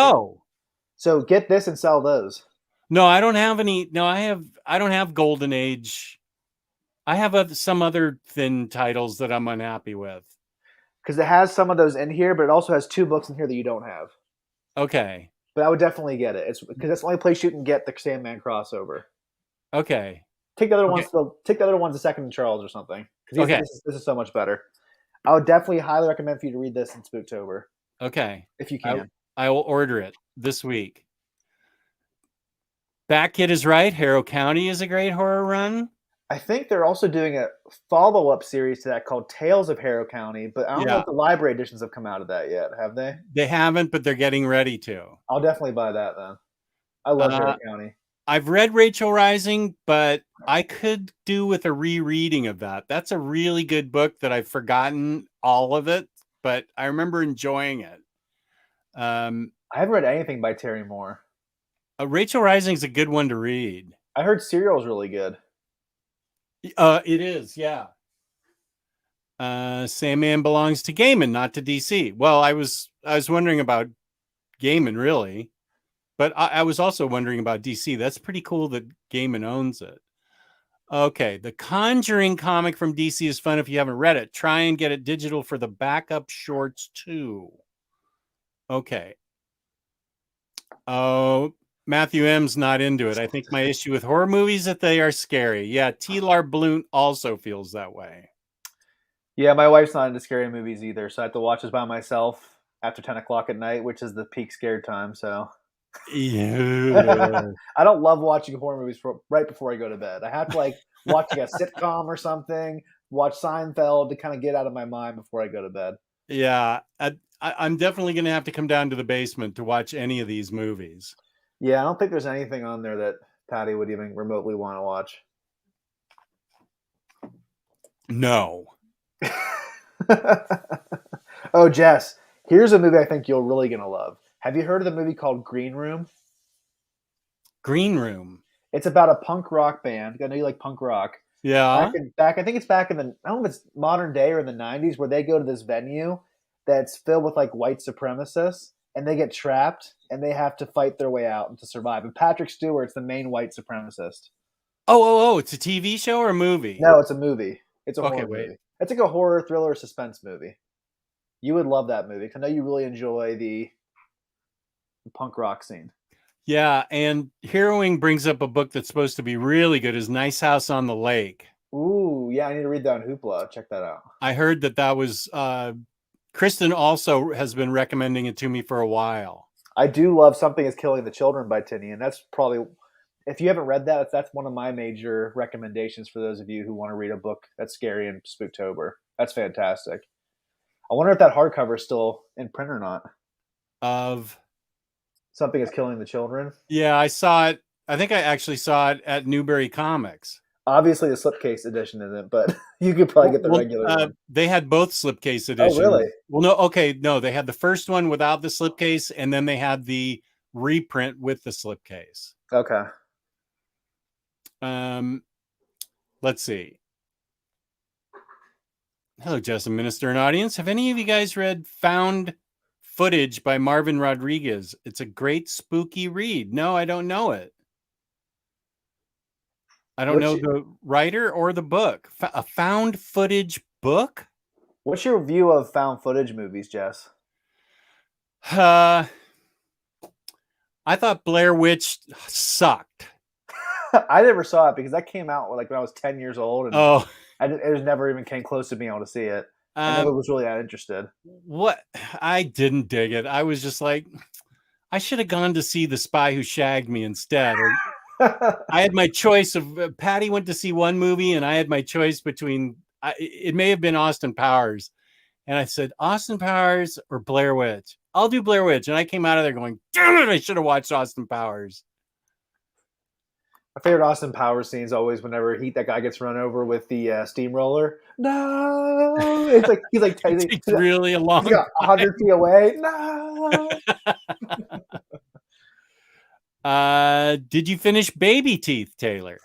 so get this and sell those. No, I don't have any. No, I don't have Golden Age. I have some other thin titles that I'm unhappy with. Because it has some of those in here, but it also has 2 books in here that you don't have. Okay. But I would definitely get it. It's because that's the only place you can get the Sandman crossover. Okay. Take the other ones. Take the other ones, The Second and Charles or something. Because this is so much better. I would definitely highly recommend for you to read this in Spooktober. Okay. If you can. I will order it this week. Batkid is right. Harrow County is a great horror run. I think they're also doing a follow-up series to that called Tales of Harrow County, but I don't know if the library editions have come out of that yet, have they? They haven't, but they're getting ready to. I'll definitely buy that then. I love Harrow County. I've read Rachel Rising, but I could do with a rereading of that. That's a really good book that I've forgotten all of it, but I remember enjoying it. I haven't read anything by Terry Moore. Rachel Rising is a good one to read. I heard Serial is really good. It is, yeah. Sandman belongs to Gaiman, not to DC. Well, I was wondering about Gaiman, really, but I was also wondering about DC. That's pretty cool that Gaiman owns it. Okay, the Conjuring comic from DC is fun if you haven't read it. Try and get it digital for the backup shorts too. Okay. Oh, Matthew M's not into it. I think my issue with horror movies that they are scary. Yeah, T-Lar Blunt also feels that way. Yeah, my wife's not into scary movies either, so I have to watch this by myself after 10 o'clock at night, which is the peak scared time. So yeah. I don't love watching horror movies right before I go to bed. I have to watch a sitcom or something, watch Seinfeld to kind of get out of my mind before I go to bed. Yeah, I'm definitely going to have to come down to the basement to watch any of these movies. Yeah, I don't think there's anything on there that Patty would even remotely want to watch. No. Oh, Jess, here's a movie I think you're really going to love. Have you heard of the movie called Green Room? Green Room. It's about a punk rock band. I know you like punk rock. Yeah. I think it's back in I don't know if it's modern day or in the 90s, where they go to this venue that's filled with white supremacists, and they get trapped and they have to fight their way out and to survive. And Patrick Stewart's the main white supremacist. Oh, it's a TV show or a movie? No, it's a movie. It's a horror movie. It's like a horror, thriller, suspense movie. You would love that movie because I know you really enjoy the punk rock scene. Yeah, and Harrowing brings up a book that's supposed to be really good, is Nice House on the Lake. Ooh, yeah, I need to read that on Hoopla. Check that out. I heard that was Kristen also has been recommending it to me for a while. I do love Something is Killing the Children by Tinian. That's probably, if you haven't read that, that's one of my major recommendations for those of you who want to read a book that's scary in Spooktober. That's fantastic. I wonder if that hardcover is still in print or not. Of Something is Killing the Children. Yeah, I saw it. I think I actually saw it at Newberry Comics. Obviously, the slipcase edition isn't, but you could probably get the regular one. They had both slipcase editions. Oh, really? Well, no. They had the first one without the slipcase, and then they had the reprint with the slipcase. Okay. Let's see. Hello, Justin Minister and audience. Have any of you guys read Found Footage by Marvin Rodriguez? It's a great spooky read. No, I don't know it. I don't know the writer or the book. A found footage book? What's your view of found footage movies, Jess? I thought Blair Witch sucked. I never saw it because that came out like when I was 10 years old. And it just never even came close to being able to see it. I never was really that interested. What? I didn't dig it. I was just like, I should have gone to see The Spy Who Shagged Me instead. I had my choice of Patty went to see one movie, and I had my choice between it may have been Austin Powers, and I said Austin Powers or Blair Witch. I'll do Blair Witch, and I came out of there going, damn it, I should have watched Austin Powers. My favorite Austin Powers scene is always whenever that guy gets run over with the steamroller. No, it's like he's like it takes really a long 100 feet away. No. Did you finish Baby Teeth, Taylor?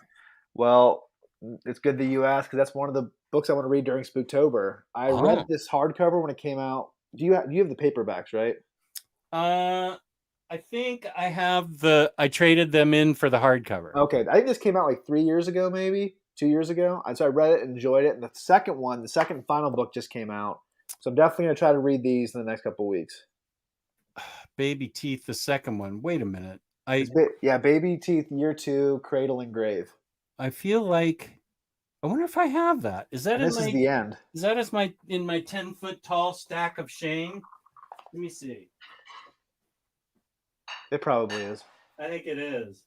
Well, it's good that you asked because that's one of the books I want to read during Spooktober. I read this hardcover when it came out. You have the paperbacks, right? I think I have I traded them in for the hardcover. Okay. I think this came out like 3 years ago, maybe 2 years ago. And so I read it and enjoyed it. And the second and final book just came out. So I'm definitely going to try to read these in the next couple of weeks. Baby Teeth, the second one. Wait a minute. Baby Teeth, Year 2, Cradle and Grave. I feel like I wonder if I have that. Is that is the end? Is that in my 10-foot tall stack of shame? Let me see. It probably is. I think it is.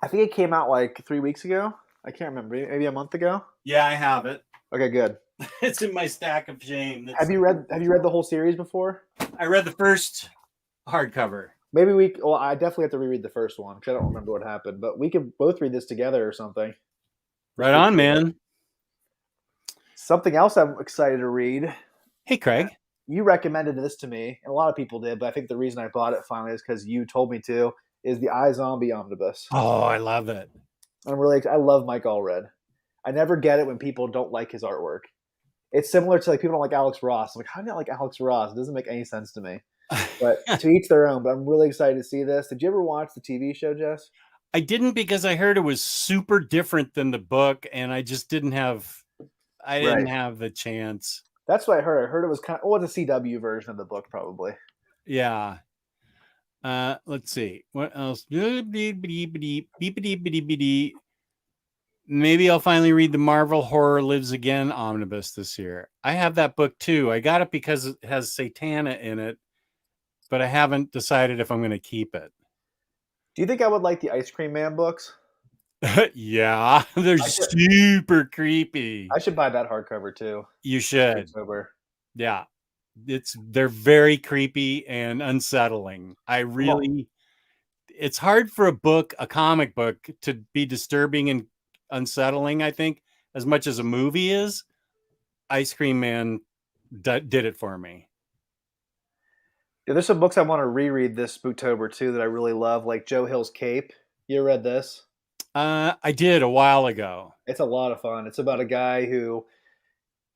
I think it came out like 3 weeks ago. I can't remember. Maybe a month ago. Yeah, I have it. Okay, good. It's in my stack of shame. Have you read the whole series before? I read the first hardcover. Maybe I definitely have to reread the first one because I don't remember what happened. But we could both read this together or something. Right on, man. Something else I'm excited to read. Hey, Craig. You recommended this to me, and a lot of people did, but I think the reason I bought it finally is because you told me to, is the iZombie Omnibus. Oh, I love it. I love Mike Allred. I never get it when people don't like his artwork. It's similar to like people don't like Alex Ross. I'm like, how do you not like Alex Ross? It doesn't make any sense to me. But to each their own. But I'm really excited to see this. Did you ever watch the TV show, Jess? I didn't because I heard it was super different than the book, and I just didn't have the chance. That's what I heard. I heard it was it's a CW version of the book, probably. Yeah. Let's see. What else? Maybe I'll finally read the Marvel Horror Lives Again omnibus this year. I have that book too. I got it because it has Satana in it, but I haven't decided if I'm going to keep it. Do you think I would like the Ice Cream Man books? Yeah, they're super creepy. I should buy that hardcover too. You should. Yeah, they're very creepy and unsettling. It's hard for a comic book, to be disturbing and unsettling, I think, as much as a movie is. Ice Cream Man did it for me. Yeah, there's some books I want to reread this Spooktober too that I really love, like Joe Hill's Cape. You ever read this? I did a while ago. It's a lot of fun. It's about a guy who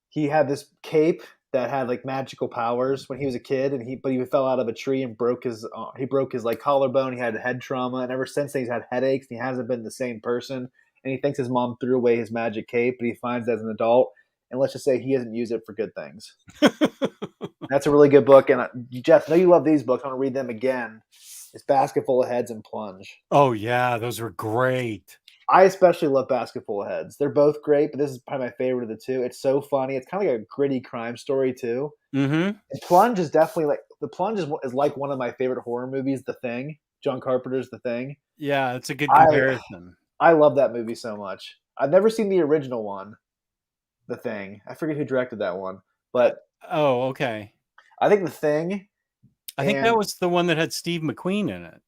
he had this cape that had like magical powers when he was a kid, and he fell out of a tree and broke his like collarbone. He had head trauma, and ever since then he's had headaches. And he hasn't been the same person, and he thinks his mom threw away his magic cape, but he finds as an adult, and let's just say he hasn't used it for good things. That's a really good book, and Jeff, I know you love these books. I want to read them again. It's Basket Full of Heads and Plunge. Oh yeah, those were great. I especially love Basket Full of Heads. They're both great, but this is probably my favorite of the two. It's so funny. It's kind of like a gritty crime story too. Mm-hmm. And Plunge is definitely like the Plunge is like one of my favorite horror movies. The Thing, John Carpenter's The Thing. Yeah, it's a good I comparison. I love that movie so much. I've never seen the original one, The Thing. I forget who directed that one, but Oh, okay. I think The Thing. I think that was the one that had Steve McQueen in it.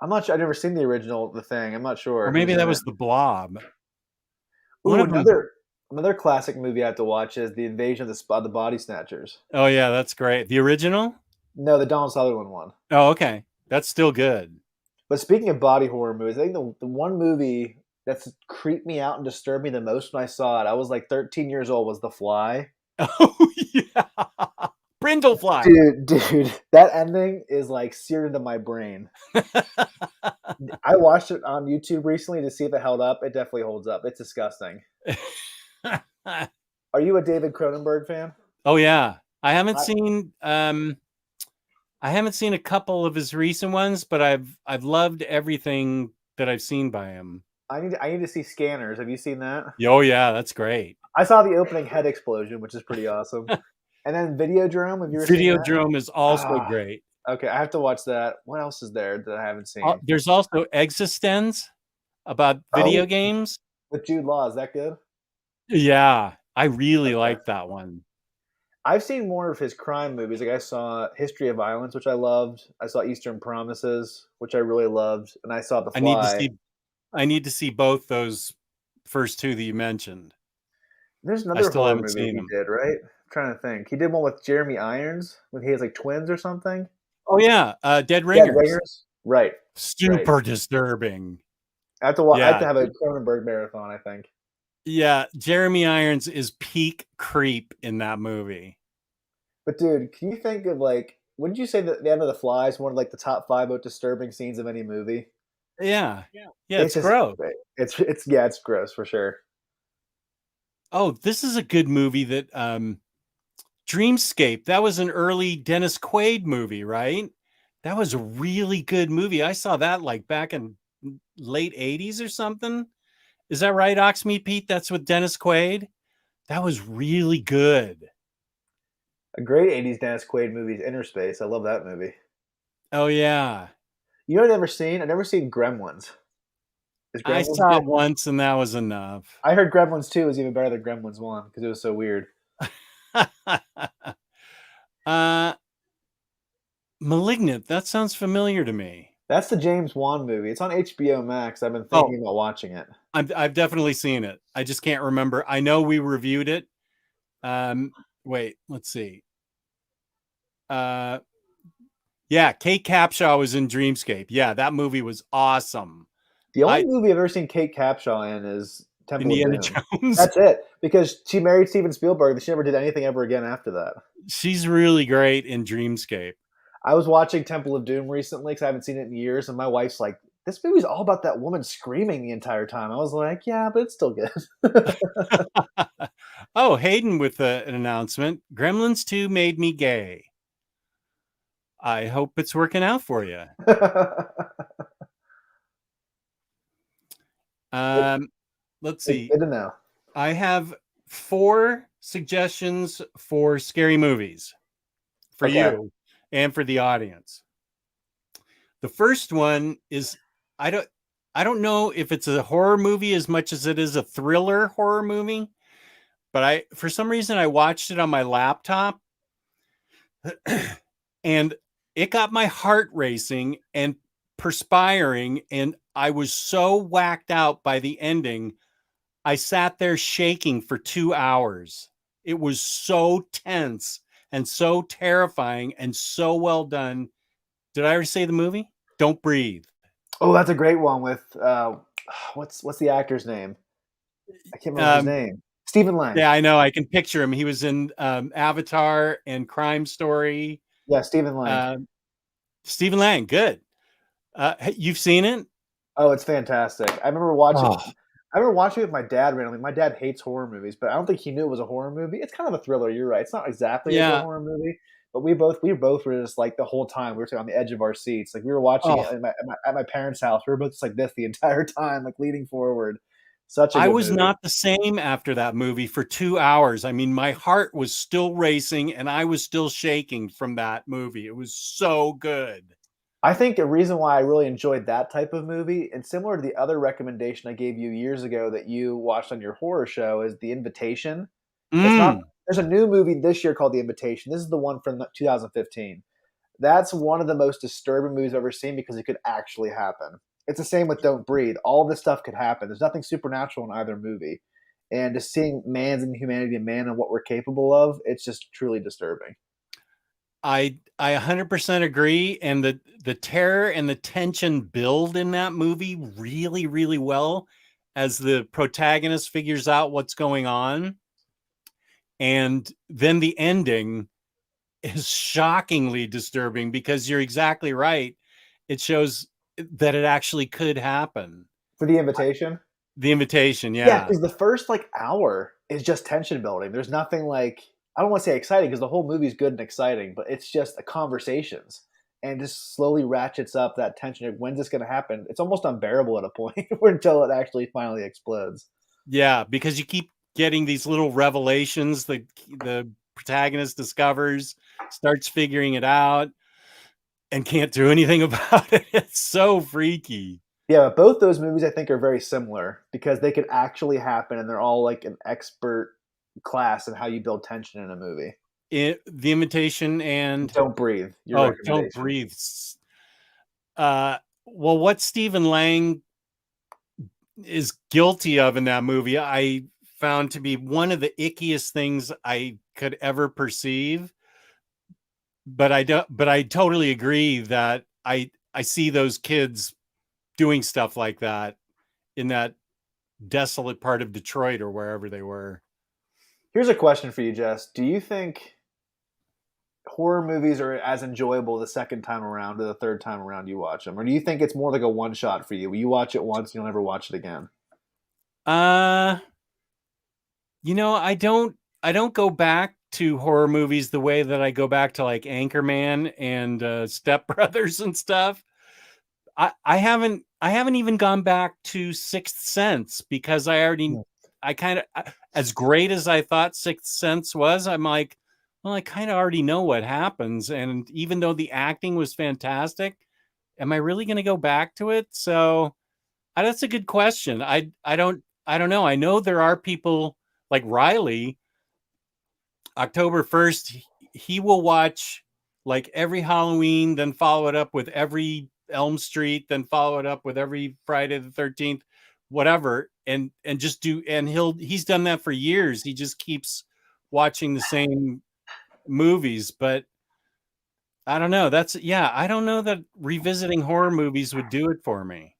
I'm not sure. I've never seen the original The Thing. I'm not sure. Or maybe that was The Blob. Ooh, another classic movie I have to watch is The Invasion of the Body Snatchers. Oh yeah, that's great. The original? No, the Donald Sutherland one. Oh, okay. That's still good. But speaking of body horror movies, I think the one movie that's creeped me out and disturbed me the most when I saw it, I was like 13 years old, was The Fly. Oh yeah. Brindlefly. Dude, that ending is like seared into my brain. I watched it on YouTube recently to see if it held up. It definitely holds up. It's disgusting. Are you a David Cronenberg fan? Oh yeah. I haven't seen a couple of his recent ones, but I've loved everything that I've seen by him. I need to see Scanners. Have you seen that? Oh yeah, that's great. I saw the opening head explosion, which is pretty awesome. And then Videodrome. Have you ever seen that? Videodrome is also great. Okay, I have to watch that. What else is there that I haven't seen? There's also Existence about video games. With Jude Law. Is that good? Yeah, I really like that one. I've seen more of his crime movies. Like I saw History of Violence, which I loved. I saw Eastern Promises, which I really loved. And I saw The Fly. I need to see both those first two that you mentioned. There's another horror movie he did, right? I'm trying to think. He did one with Jeremy Irons when he has like twins or something. Oh yeah, Dead Ringers. Dead Ringers. Right. Super disturbing. I have to watch. I have to have a Cronenberg marathon, I think. Yeah, Jeremy Irons is peak creep in that movie. But dude, can you think of like, wouldn't you say that The End of the Fly is one of like the top 5 most disturbing scenes of any movie? Yeah. It's gross. It's gross for sure. Oh, this is a good movie that Dreamscape. That was an early Dennis Quaid movie, right? That was a really good movie. I saw that like back in late 80s or something. Is that right, Oxmeat Pete? That's with Dennis Quaid? That was really good. A great 80s Dennis Quaid movie is Inner Space. I love that movie. Oh, yeah. You know what I've never seen? I've never seen Gremlins. I saw it once and that was enough. I heard Gremlins 2 was even better than Gremlins 1 because it was so weird. Malignant. That sounds familiar to me. That's the James Wan movie. It's on HBO Max. I've been thinking about watching it. I've definitely seen it. I just can't remember. I know we reviewed it. Wait, let's see. Yeah, Kate Capshaw was in Dreamscape. Yeah, that movie was awesome. The only movie I've ever seen Kate Capshaw in is Temple Indiana of Doom. Jones. That's it. Because she married Steven Spielberg, and she never did anything ever again after that. She's really great in Dreamscape. I was watching Temple of Doom recently because I haven't seen it in years, and my wife's like, this movie's all about that woman screaming the entire time. I was like, yeah, but it's still good. Oh, Hayden with an announcement. Gremlins 2 made me gay. I hope it's working out for you. Let's see. Good to know. I have 4 suggestions for scary movies for you and for the audience. The first one is I don't know if it's a horror movie as much as it is a thriller horror movie, but for some reason I watched it on my laptop and it got my heart racing and perspiring, and I was so whacked out by the ending. I sat there shaking for 2 hours. It was so tense and so terrifying and so well done. Did I ever say the movie? Don't Breathe. Oh, that's a great one with what's the actor's name? I can't remember his name. Stephen Lang. Yeah, I know. I can picture him. He was in Avatar and Crime Story. Yeah, Stephen Lang. Stephen Lang, good. You've seen it? Oh, it's fantastic. I remember watching it with my dad randomly. My dad hates horror movies, but I don't think he knew it was a horror movie. It's kind of a thriller. You're right. It's not exactly a horror movie, But we both were just like the whole time we were on the edge of our seats. Like we were watching it at my parents' house. We were both just like this the entire time, like leaning forward. Such a I good was movie. not the same after that movie for 2 hours. I mean, my heart was still racing and I was still shaking from that movie. It was so good. I think a reason why I really enjoyed that type of movie, and similar to the other recommendation I gave you years ago that you watched on your horror show, is The Invitation. It's not. There's a new movie this year called The Invitation. This is the one from 2015. That's one of the most disturbing movies I've ever seen because it could actually happen. It's the same with Don't Breathe. All this stuff could happen. There's nothing supernatural in either movie. And just seeing man's inhumanity and man and what we're capable of, it's just truly disturbing. I 100% agree, and the terror and the tension build in that movie really, really well as the protagonist figures out what's going on. And then the ending is shockingly disturbing because you're exactly right. It shows that it actually could happen. For The Invitation? The Invitation, Yeah, because the first like hour is just tension building. There's nothing like, I don't want to say exciting because the whole movie's good and exciting, but it's just the conversations and just slowly ratchets up that tension. When's this going to happen? It's almost unbearable at a point until it actually finally explodes. Yeah, because you keep getting these little revelations that the protagonist discovers, starts figuring it out, and can't do anything about it. It's so freaky. Yeah, both those movies I think are very similar because they could actually happen and they're all like an expert class in how you build tension in a movie. The Invitation and Don't Breathe. Don't Breathe. Well, what Stephen Lang is guilty of in that movie, I found to be one of the ickiest things I could ever perceive. But I totally agree that I see those kids doing stuff like that in that desolate part of Detroit or wherever they were. Here's a question for you, Jess. Do you think horror movies are as enjoyable the second time around or the third time around you watch them? Or do you think it's more like a one shot for you? You watch it once, you'll never watch it again? You know, I don't go back to horror movies the way that I go back to like Anchorman and Step Brothers and stuff. I haven't even gone back to Sixth Sense because I kind of, as great as I thought Sixth Sense was, I'm like, well, I kind of already know what happens. And even though the acting was fantastic, am I really going to go back to it? So that's a good question. I don't know. I know there are people like Riley. October 1st, he will watch like every Halloween, then follow it up with every Elm Street, then follow it up with every Friday the 13th, whatever. And just do, and he's done that for years. He just keeps watching the same movies, but I don't know. I don't know that revisiting horror movies would do it for me.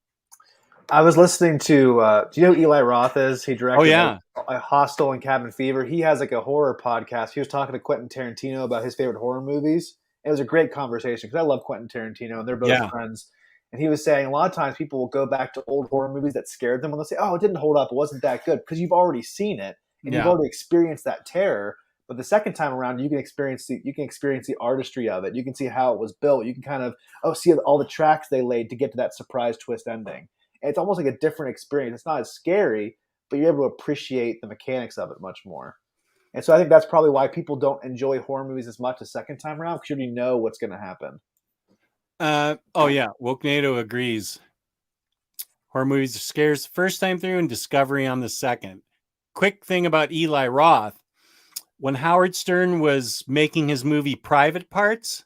I was listening to, do you know who Eli Roth is? He directed Hostel and Cabin Fever. He has like a horror podcast. He was talking to Quentin Tarantino about his favorite horror movies. It was a great conversation because I love Quentin Tarantino and they're both friends. And he was saying a lot of times people will go back to old horror movies that scared them and they'll say, oh, it didn't hold up. It wasn't that good because you've already seen it and you've already experienced that terror. But the second time around, you can experience the artistry of it. You can see how it was built. You can kind of see all the tracks they laid to get to that surprise twist ending. And it's almost like a different experience. It's not as scary, but you're able to appreciate the mechanics of it much more. And so I think that's probably why people don't enjoy horror movies as much the second time around because you already know what's going to happen. Wokenado agrees. Horror movies are scares the first time through and discovery on the second. Quick thing about Eli Roth. When Howard Stern was making his movie Private Parts,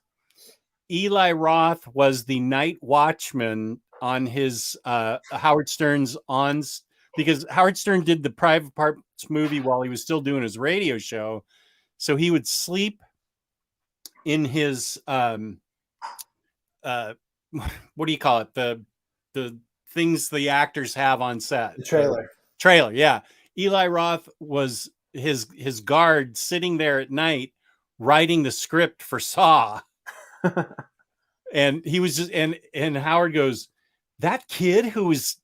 Eli Roth was the night watchman on his Howard Stern's because Howard Stern did the Private Parts movie while he was still doing his radio show. So he would sleep in his what do you call it? The things the actors have on set. The trailer, yeah. Eli Roth was his guard sitting there at night writing the script for Saw. And he was just and Howard goes, that kid who is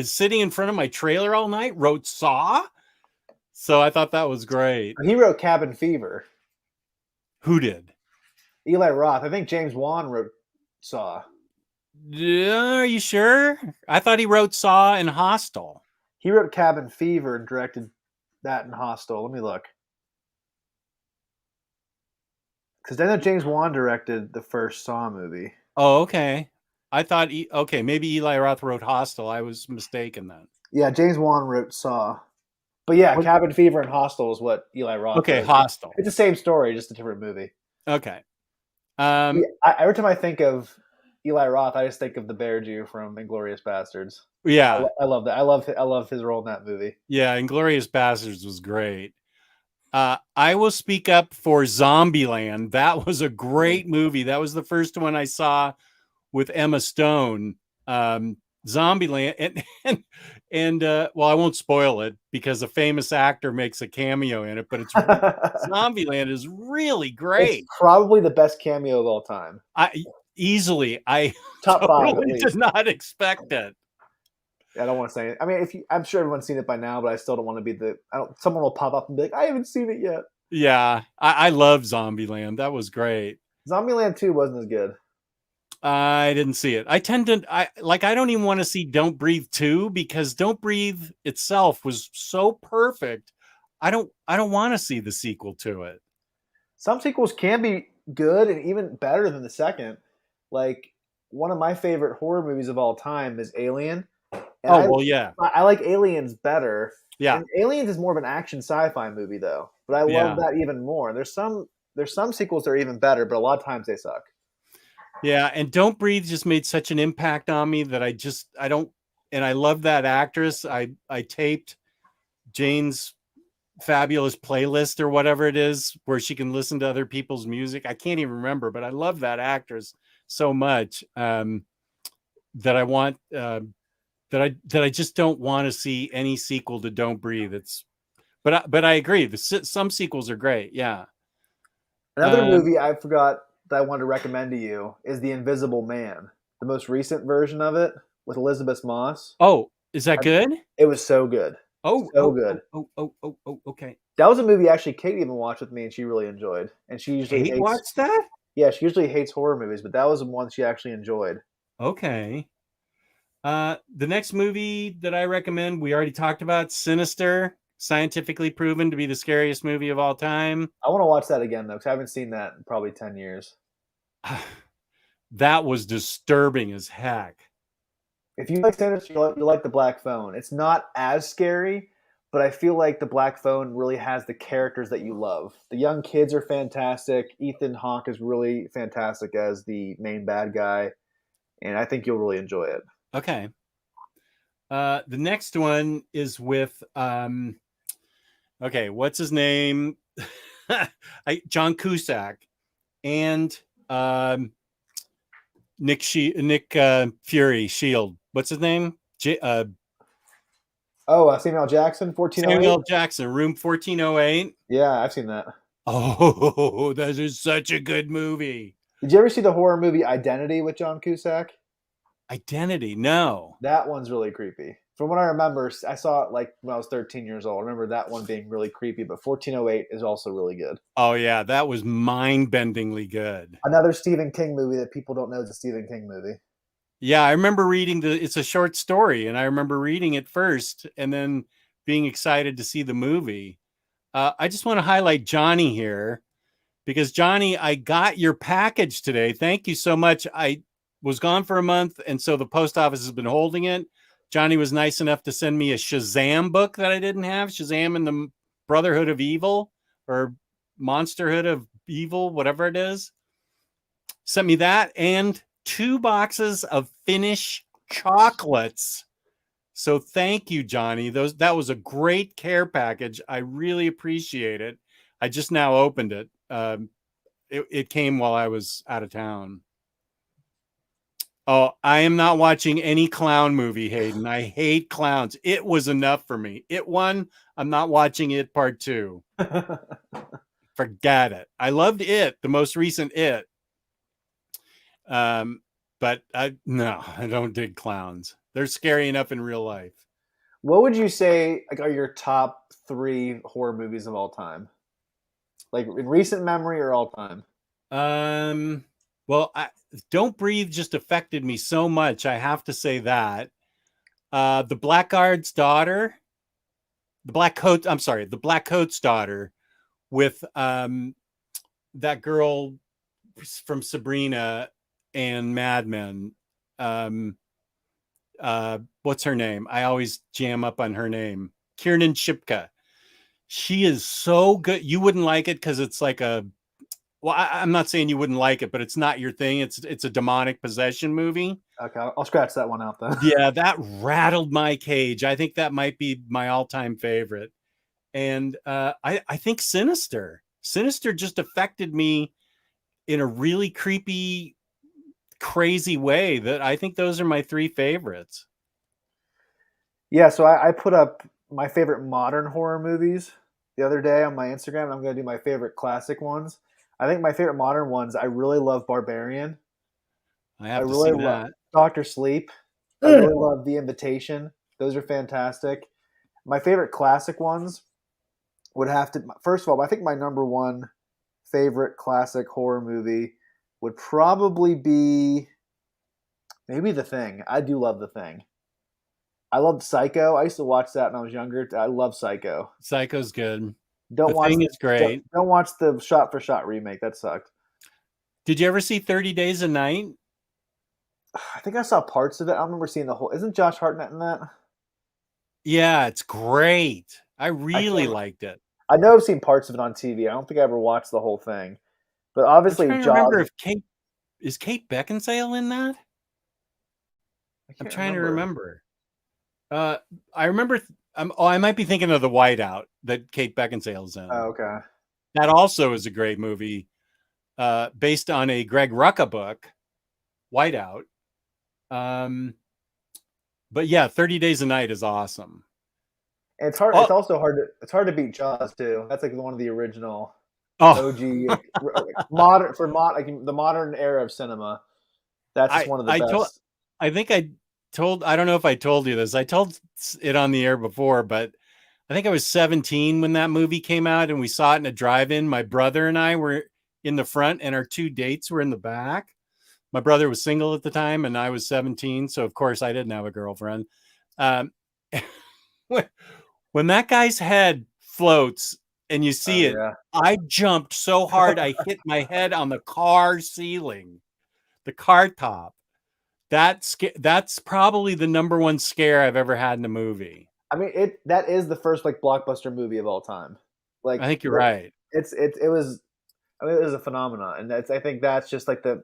sitting in front of my trailer all night wrote Saw? So I thought that was great. He wrote Cabin Fever. Who did? Eli Roth. I think James Wan wrote Saw. Are you sure? I thought he wrote Saw and Hostel. He wrote Cabin Fever and directed that in Hostel. Let me look. Because I know James Wan directed the first Saw movie. Oh, okay. I thought, okay, maybe Eli Roth wrote Hostel. I was mistaken then. Yeah, James Wan wrote Saw. But yeah, Cabin Fever and Hostel is what Eli Roth Okay, wrote. Hostel. It's the same story, just a different movie. Okay. Every time I think of Eli Roth, I just think of the Bear Jew from Inglourious Bastards. Yeah. I love that. I love his role in that movie. Yeah, Inglourious Bastards was great. I will speak up for Zombieland. That was a great movie. That was the first one I saw with Emma Stone. Zombieland, and well, I won't spoil it because a famous actor makes a cameo in it, but it's Zombieland is really great. It's probably the best cameo of all time. I Top five. Totally did not expect it. I don't want to say it. I mean, I'm sure everyone's seen it by now, but I still don't want to be someone will pop up and be like, I haven't seen it yet. Yeah, I love Zombieland. That was great. Zombieland 2 wasn't as good. I didn't see it. I don't even want to see Don't Breathe 2 because Don't Breathe itself was so perfect. I don't want to see the sequel to it. Some sequels can be good and even better than the second. Like one of my favorite horror movies of all time is Alien. Yeah. I like Aliens better. Yeah. And Aliens is more of an action sci-fi movie though. But I love that even more. There's some sequels that are even better, but a lot of times they suck. Yeah, and Don't Breathe just made such an impact on me that I don't, and I love that actress. I taped Jane's fabulous playlist or whatever it is where she can listen to other people's music. I can't even remember, but I love that actress so much that I want that I just don't want to see any sequel to Don't Breathe. But I agree. Some sequels are great. Yeah. Another movie I forgot that I wanted to recommend to you is The Invisible Man, the most recent version of it with Elizabeth Moss. Oh, is that good? It was so good. Good. Okay. That was a movie actually Kate even watched with me and she really enjoyed. And she usually Kate watched that? Yeah, she usually hates horror movies, but that was the one she actually enjoyed. Okay. The next movie that I recommend, we already talked about, Sinister, scientifically proven to be the scariest movie of all time. I want to watch that again though, because I haven't seen that in probably 10 years. That was disturbing as heck. If you like Sinister, you like The Black Phone. It's not as scary, but I feel like The Black Phone really has the characters that you love. The young kids are fantastic. Ethan Hawke is really fantastic as the main bad guy, and I think you'll really enjoy it. Okay. The next one is with okay, what's his name? John Cusack and Nick Fury Shield. What's his name? Samuel L. Jackson, 1408. Samuel L. Jackson, Room 1408. Yeah, I've seen that. Oh, that is such a good movie. Did you ever see the horror movie Identity with John Cusack? Identity, no. That one's really creepy. From what I remember, I saw it like when I was 13 years old. I remember that one being really creepy, but 1408 is also really good. Oh, yeah, that was mind-bendingly good. Another Stephen King movie that people don't know is a Stephen King movie. Yeah, I remember reading it's a short story, and I remember reading it first and then being excited to see the movie. I just want to highlight Johnny here because, Johnny, I got your package today. Thank you so much. I was gone for a month, and so the post office has been holding it. Johnny was nice enough to send me a Shazam book that I didn't have, Shazam and the Brotherhood of Evil or Monsterhood of Evil, whatever it is. Sent me that and 2 boxes of Finnish chocolates. So thank you, Johnny. That was a great care package. I really appreciate it. I just now opened it. It came while I was out of town. Oh, I am not watching any clown movie, Hayden. I hate clowns. It was enough for me. It won. I'm not watching it part 2. Forget it. I loved it, the most recent It. But I don't dig clowns. They're scary enough in real life. What would you say are your top 3 horror movies of all time? Like in recent memory or all time? Well, Don't Breathe just affected me so much. I have to say that. The Blackguard's daughter, the Black Coat's daughter with that girl from Sabrina and Mad Men. What's her name? I always jam up on her name. Kiernan Shipka. She is so good. You wouldn't like it because it's like I'm not saying you wouldn't like it, but it's not your thing. It's a demonic possession movie. Okay, I'll scratch that one out then. Yeah, that rattled my cage. I think that might be my all-time favorite. And I think Sinister just affected me in a really creepy, crazy way that I think those are my three favorites. Yeah, so I put up my favorite modern horror movies the other day on my Instagram. And I'm going to do my favorite classic ones. I think my favorite modern ones, I really love Barbarian. I really love Dr. Sleep. I really love The Invitation. Those are fantastic. My favorite classic ones would have to, first of all, I think my number one favorite classic horror movie would probably be maybe The Thing. I do love The Thing. I loved Psycho. I used to watch that when I was younger. I love Psycho. Psycho's good. The Thing is great. Don't watch the shot-for-shot remake. That sucked. Did you ever see 30 Days a Night? I think I saw parts of it. I don't remember seeing the whole. Isn't Josh Hartnett in that? Yeah, it's great. I really liked it. I know I've seen parts of it on TV. I don't think I ever watched the whole thing. But obviously, I'm trying to remember if Kate Beckinsale in that? I'm trying to remember. I remember. I might be thinking of The Whiteout that Kate Beckinsale's in. Oh, okay. That also is a great movie, based on a Greg Rucka book, Whiteout. But yeah, 30 Days a Night is awesome. And it's hard. It's also hard to. It's hard to beat Jaws too. That's like one of the original OG modern the modern era of cinema. That's just one of the best. I don't know if I told you this. I told it on the air before, but I think I was 17 when that movie came out and we saw it in a drive-in. My brother and I were in the front and our two dates were in the back. My brother was single at the time and I was 17. So of course I didn't have a girlfriend. When that guy's head floats and you see it, yeah. I jumped so hard. I hit my head on the car ceiling, the car top. That's probably the number one scare I've ever had in a movie. I mean, that is the first like blockbuster movie of all time. Like, I think you're right. It was a phenomenon, and I think that's just like the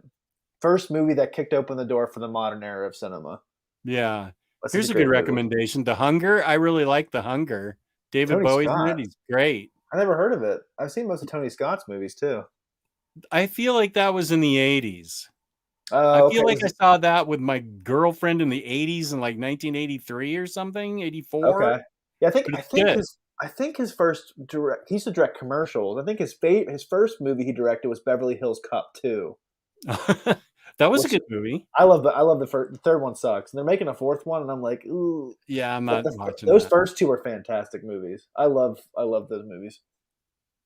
first movie that kicked open the door for the modern era of cinema. Yeah, here's a good recommendation: The Hunger. I really like The Hunger. David Bowie's in it. He's great. I never heard of it. I've seen most of Tony Scott's movies too. I feel like that was in the 80s. I feel like I saw that with my girlfriend in the 80s in like 1983 or something, 84. Okay. Yeah, I think his first he used to direct commercials. I think his first movie he directed was Beverly Hills Cop 2. That was a good movie. I love the third one sucks. And they're making a fourth one and I'm like, ooh. Yeah, I'm not watching those first two are fantastic movies. I love those movies.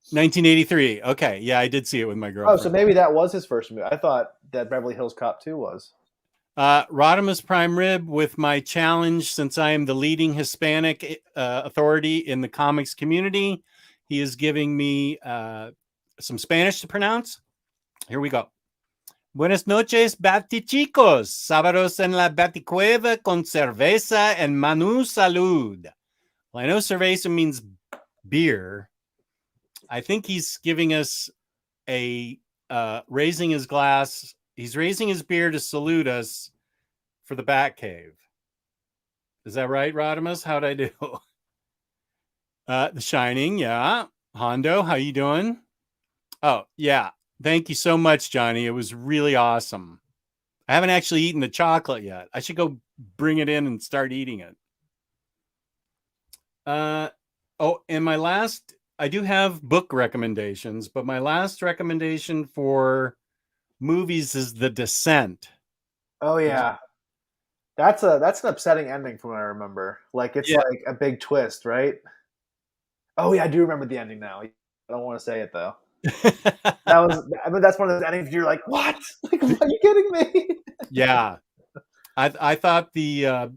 1983. Okay. Yeah, I did see it with my girlfriend. Oh, so maybe that was his first movie. I thought that Beverly Hills Cop 2 was. Rodimus Prime Rib with my challenge, since I am the leading Hispanic authority in the comics community. He is giving me some Spanish to pronounce. Here we go. Buenas noches, batichicos. Sábados en la baticueva con cerveza and Manu Salud. Well, I know cerveza means beer. I think he's giving us a raising his glass. He's raising his beer to salute us for the BatCave. Is that right, Rodimus? How'd I do? The Shining, yeah. Hondo, how you doing? Oh, yeah. Thank you so much, Johnny. It was really awesome. I haven't actually eaten the chocolate yet. I should go bring it in and start eating it. And my last... I do have book recommendations, but my last recommendation for movies is The Descent. Oh yeah, that's an upsetting ending from what I remember. Like it's like a big twist, right? Oh yeah, I do remember the ending now. I don't want to say it though. I mean, that's one of those endings you're like, what? Like, are you kidding me? Yeah. I thought the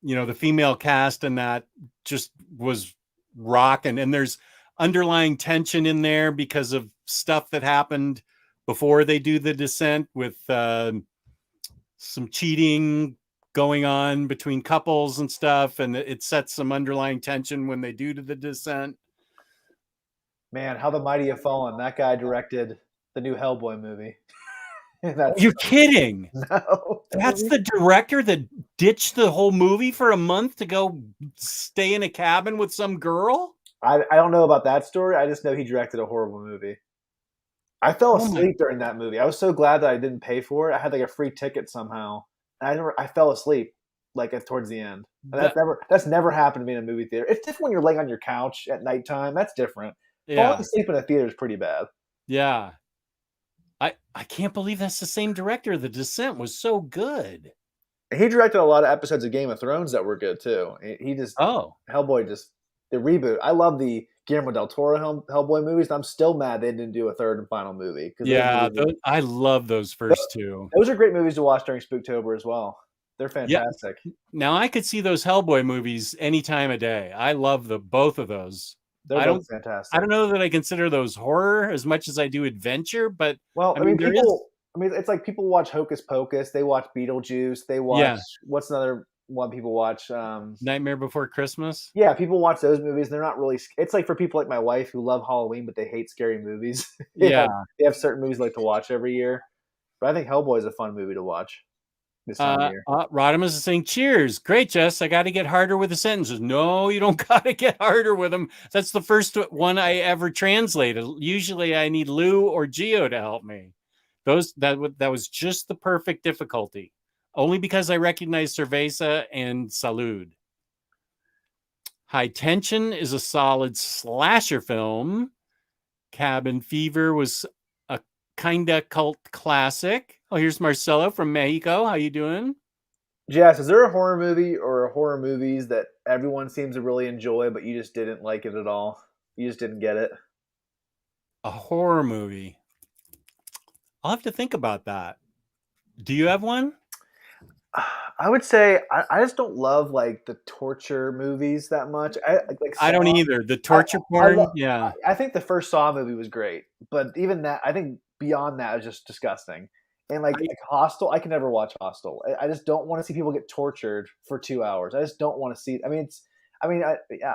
the female cast in that just was rocking, and there's underlying tension in there because of stuff that happened before they do the descent with some cheating going on between couples and stuff, and it sets some underlying tension when they do to the descent. Man, how the mighty have fallen. That guy directed the new Hellboy movie. You're kidding. No. That's the director that ditched the whole movie for a month to go stay in a cabin with some girl? I don't know about that story. I just know he directed a horrible movie. I fell asleep during that movie. I was so glad that I didn't pay for it. I had like a free ticket somehow. And I fell asleep like towards the end. And that's never happened to me in a movie theater. It's different when you're laying on your couch at nighttime. That's different. Yeah. Falling asleep in a theater is pretty bad. Yeah. I can't believe that's the same director. The Descent was so good. He directed a lot of episodes of Game of Thrones that were good too. He just Hellboy the reboot. I love the Guillermo del Toro Hellboy movies. I'm still mad they didn't do a third and final movie. Yeah, I love those first two. Those are great movies to watch during Spooktober as well. They're fantastic. Yeah. Now I could see those Hellboy movies any time of day. I love both of those. They're both fantastic. I don't know that I consider those horror as much as I do adventure, but well, I mean it's like people watch Hocus Pocus, they watch Beetlejuice, they watch what's another one people watch? Nightmare Before Christmas. Yeah, people watch those movies. They're not really. It's like for people like my wife who love Halloween, but they hate scary movies. They have certain movies they like to watch every year. But I think Hellboy is a fun movie to watch this time of year. Rodimus is saying, "Cheers, great, Jess. I got to get harder with the sentences." No, you don't got to get harder with them. That's the first one I ever translated. Usually, I need Lou or Geo to help me. That was just the perfect difficulty. Only because I recognize Cerveza and Salud. High Tension is a solid slasher film. Cabin Fever was a kinda cult classic. Oh, here's Marcelo from Mexico. How you doing? Jess, is there a horror movie or horror movies that everyone seems to really enjoy, but you just didn't like it at all? You just didn't get it? A horror movie. I'll have to think about that. Do you have one? I would say I just don't love like the torture movies that much. I don't either. The torture porn, yeah. I think the first Saw movie was great, but even that, I think beyond that is just disgusting. And like Hostel, I can never watch Hostel. I just don't want to see people get tortured for 2 hours. I just don't want to see.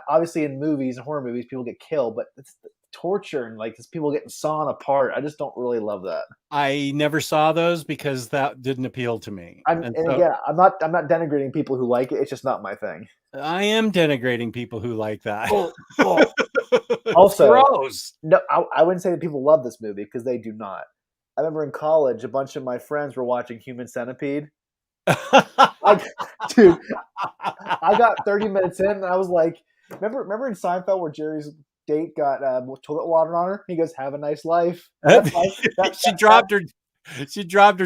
Obviously in movies and horror movies, people get killed, but it's torture and like people getting sawn apart. I just don't really love that. I never saw those because that didn't appeal to me. I'm not denigrating people who like it. It's just not my thing. I am denigrating people who like that. Also, gross. No, I wouldn't say that people love this movie because they do not. I remember in college, a bunch of my friends were watching Human Centipede. Dude, I got 30 minutes in and I was like, remember in Seinfeld where Jerry's date got toilet water on her? He goes, "Have a nice life." She dropped her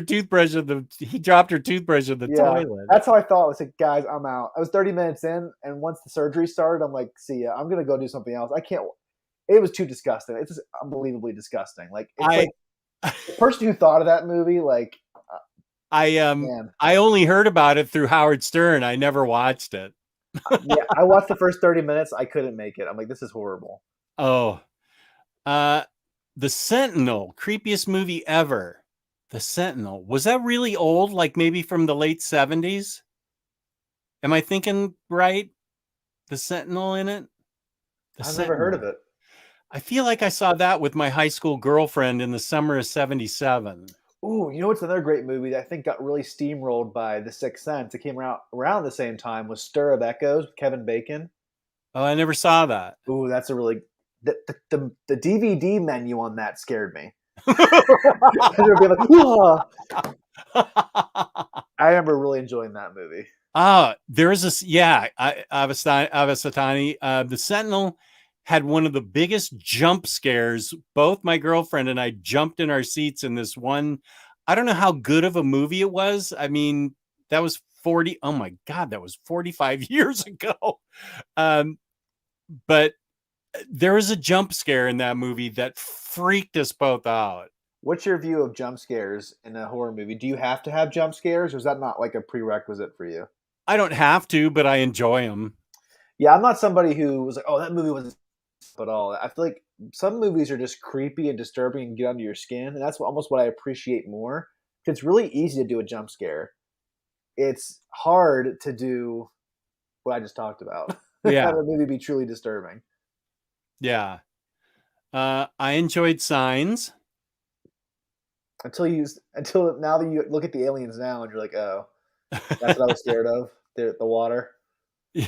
toothbrush in the toilet. That's how I thought. I was like, guys, I'm out. I was 30 minutes in, and once the surgery started, I'm like, see ya. I'm gonna go do something else. I can't. It was too disgusting. It's just unbelievably disgusting. Like, the person who thought of that movie, like, I only heard about it through Howard Stern. I never watched it. Yeah, I watched the first 30 minutes. I couldn't make it. I'm like, this is horrible. Oh, The Sentinel, creepiest movie ever. The Sentinel. Was that really old? Like maybe from the late 70s? Am I thinking right? The Sentinel in it? I've never heard of it. I feel like I saw that with my high school girlfriend in the summer of 77. Ooh, you know what's another great movie that I think got really steamrolled by The Sixth Sense? It came around the same time, was Stir of Echoes with Kevin Bacon. Oh, I never saw that. Ooh, that's a really... The DVD menu on that scared me. I remember really enjoying that movie. There is this, Avasatani. The Sentinel had one of the biggest jump scares. Both my girlfriend and I jumped in our seats in this one. I don't know how good of a movie it was. I mean, that was 45 years ago. But there was a jump scare in that movie that freaked us both out. What's your view of jump scares in a horror movie? Do you have to have jump scares, or is that not like a prerequisite for you? I don't have to, but I enjoy them. Yeah, I'm not somebody who was like, "Oh, that movie was," at all. I feel like some movies are just creepy and disturbing and get under your skin, and that's almost what I appreciate more. It's really easy to do a jump scare. It's hard to do what I just talked about. Yeah. Have a movie be truly disturbing. Yeah. I enjoyed Signs. Until now that you look at the aliens now and you're like, oh, that's what I was scared of. The water. Yeah.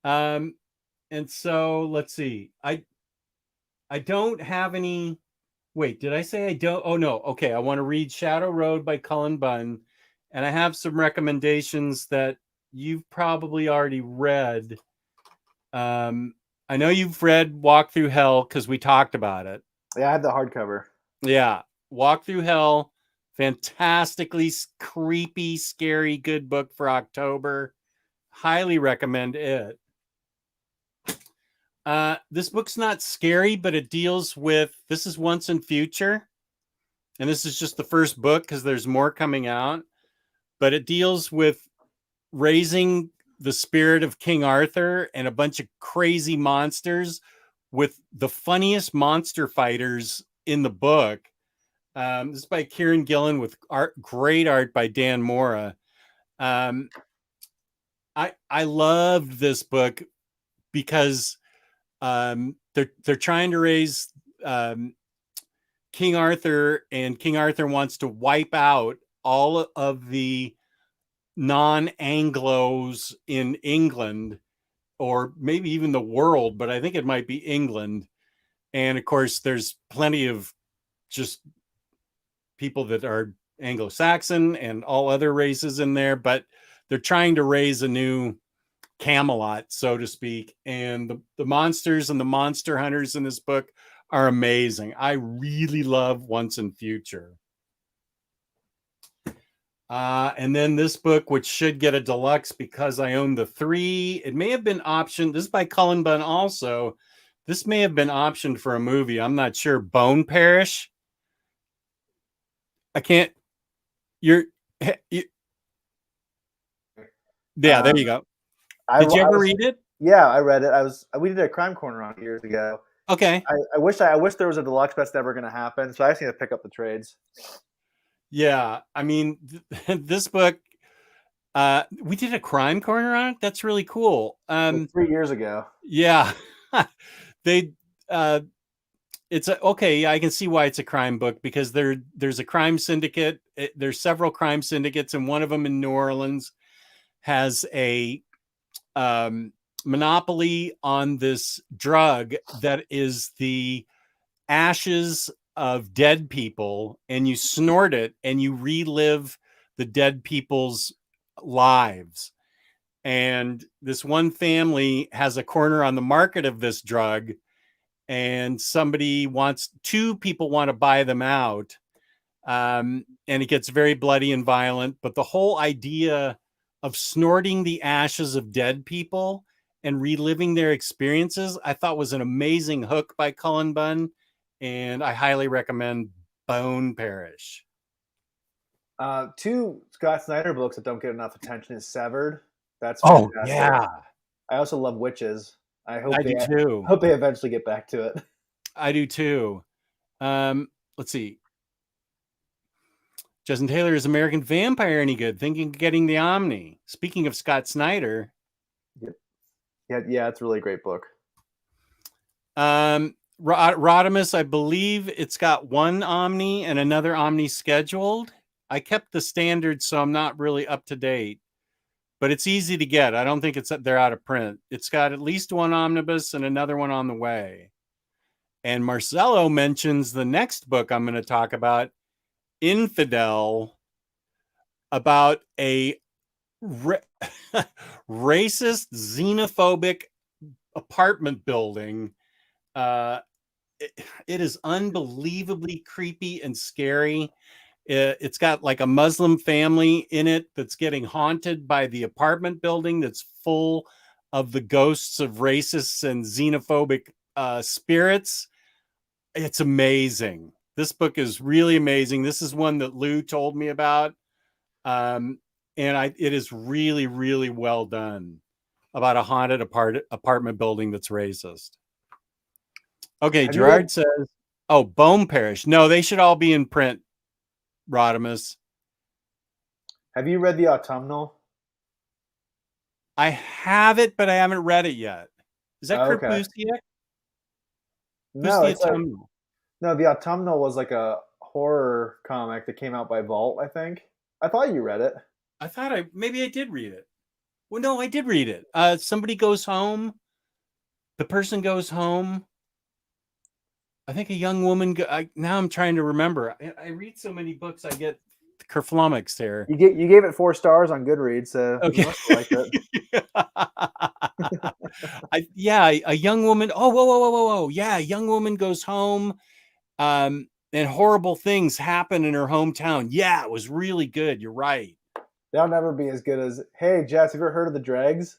And so let's see. I don't have any. Wait, did I say I don't? Oh no. Okay, I want to read Shadow Road by Cullen Bunn, and I have some recommendations that you've probably already read. I know you've read Walk Through Hell because we talked about it. Yeah, I had the hardcover. Yeah, Walk Through Hell, fantastically creepy, scary, good book for October. Highly recommend it. This book's not scary, but it deals with, this is Once and Future, and this is just the first book because there's more coming out, but it deals with raising the spirit of King Arthur and a bunch of crazy monsters with the funniest monster fighters in the book. This is by Kieran Gillen with great art by Dan Mora. I loved this book because they're trying to raise King Arthur, and King Arthur wants to wipe out all of the non-Anglos in England, or maybe even the world, but I think it might be England. And of course, there's plenty of just people that are Anglo-Saxon and all other races in there, but they're trying to raise a new Camelot, so to speak. And the monsters and the monster hunters in this book are amazing. I really love Once and Future. And then this book, which should get a deluxe because I own the 3. It may have been optioned. This is by Cullen Bunn also. This may have been optioned for a movie. I'm not sure. Bone Parish. I can't. Yeah, there you go. Did you ever read it? Yeah, I read it. We did a crime corner on it years ago. Okay. I wish there was a deluxe, but that's never going to happen. So I just need to pick up the trades. Yeah, I mean, this book, we did a crime corner on it. That's really cool. 3 years ago. Yeah, it's okay. I can see why it's a crime book because there's a crime syndicate. There's several crime syndicates, and one of them in New Orleans has a monopoly on this drug that is the ashes of dead people, and you snort it and you relive the dead people's lives. And this one family has a corner on the market of this drug, and 2 people want to buy them out. And it gets very bloody and violent, but the whole idea of snorting the ashes of dead people and reliving their experiences, I thought was an amazing hook by Cullen Bunn. And I highly recommend Bone Parish. 2 Scott Snyder books that don't get enough attention is Severed. That's fantastic. Yeah. I also love Witches. I do too. Hope they eventually get back to it. I do too. Let's see. Justin Taylor, is American Vampire any good? Thinking of getting the Omni. Speaking of Scott Snyder. Yep. Yeah, it's a really great book. Rodimus, I believe it's got 1 Omni and another Omni scheduled. I kept the standard, so I'm not really up to date, but it's easy to get. I don't think they're out of print. It's got at least 1 omnibus and another one on the way. And Marcelo mentions the next book I'm going to talk about, Infidel, about a racist, xenophobic apartment building. It is unbelievably creepy and scary. It's got like a Muslim family in it that's getting haunted by the apartment building that's full of the ghosts of racists and xenophobic spirits. It's amazing. This book is really amazing. This is one that Lou told me about. And it is really, really well done, about a haunted apartment building that's racist. Okay, Gerard says, oh, Bone Parish. No, they should all be in print, Rodimus. Have you read the Autumnal? I have it, but I haven't read it yet. Is that Kurt Busiek? No, no, the Autumnal was like a horror comic that came out by Vault, I think. I thought you read it. I thought maybe I did read it. Well, no, I did read it. Somebody goes home. The person goes home. I think a young woman. Now I'm trying to remember. I read so many books, I get kerflummoxed here. You gave it 4 stars on Goodreads, so okay. You must like it. A young woman. Oh, whoa! Yeah, a young woman goes home, and horrible things happen in her hometown. Yeah, it was really good. You're right. That'll never be as good as, hey, Jess, have you ever heard of the Dregs?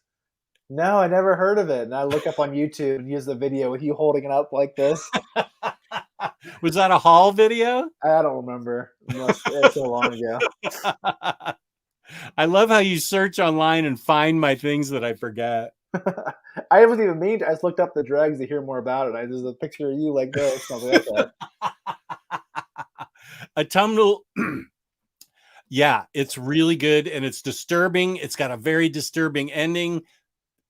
No, I never heard of it. And I look up on YouTube and use the video with you holding it up like this. Was that a haul video? I don't remember. It's so long ago. I love how you search online and find my things that I forget. I wasn't even mean to. I just looked up the Dregs to hear more about it. There's a picture of you like this, something like that. Autumnal. Yeah, it's really good and it's disturbing. It's got a very disturbing ending.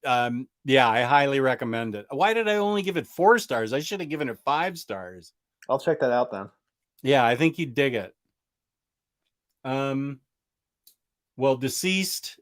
Yeah, I highly recommend it. Why did I only give it 4 stars? I should have given it 5 stars. I'll check that out then. Yeah, I think you'd dig it. Well, DCeased,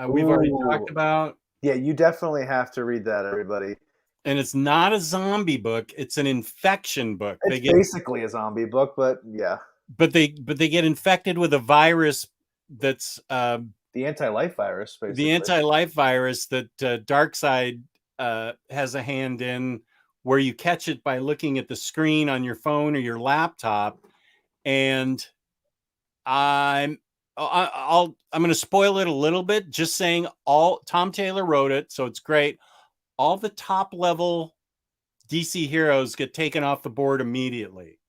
we've already talked about. Yeah, you definitely have to read that, everybody. And it's not a zombie book; it's an infection book. It's basically a zombie book, but yeah. But they get infected with a virus that's the anti-life virus, basically. The anti-life virus that Darkseid has a hand in, where you catch it by looking at the screen on your phone or your laptop. And I'm going to spoil it a little bit, just saying Tom Taylor wrote it, so it's great. All the top level DC heroes get taken off the board immediately.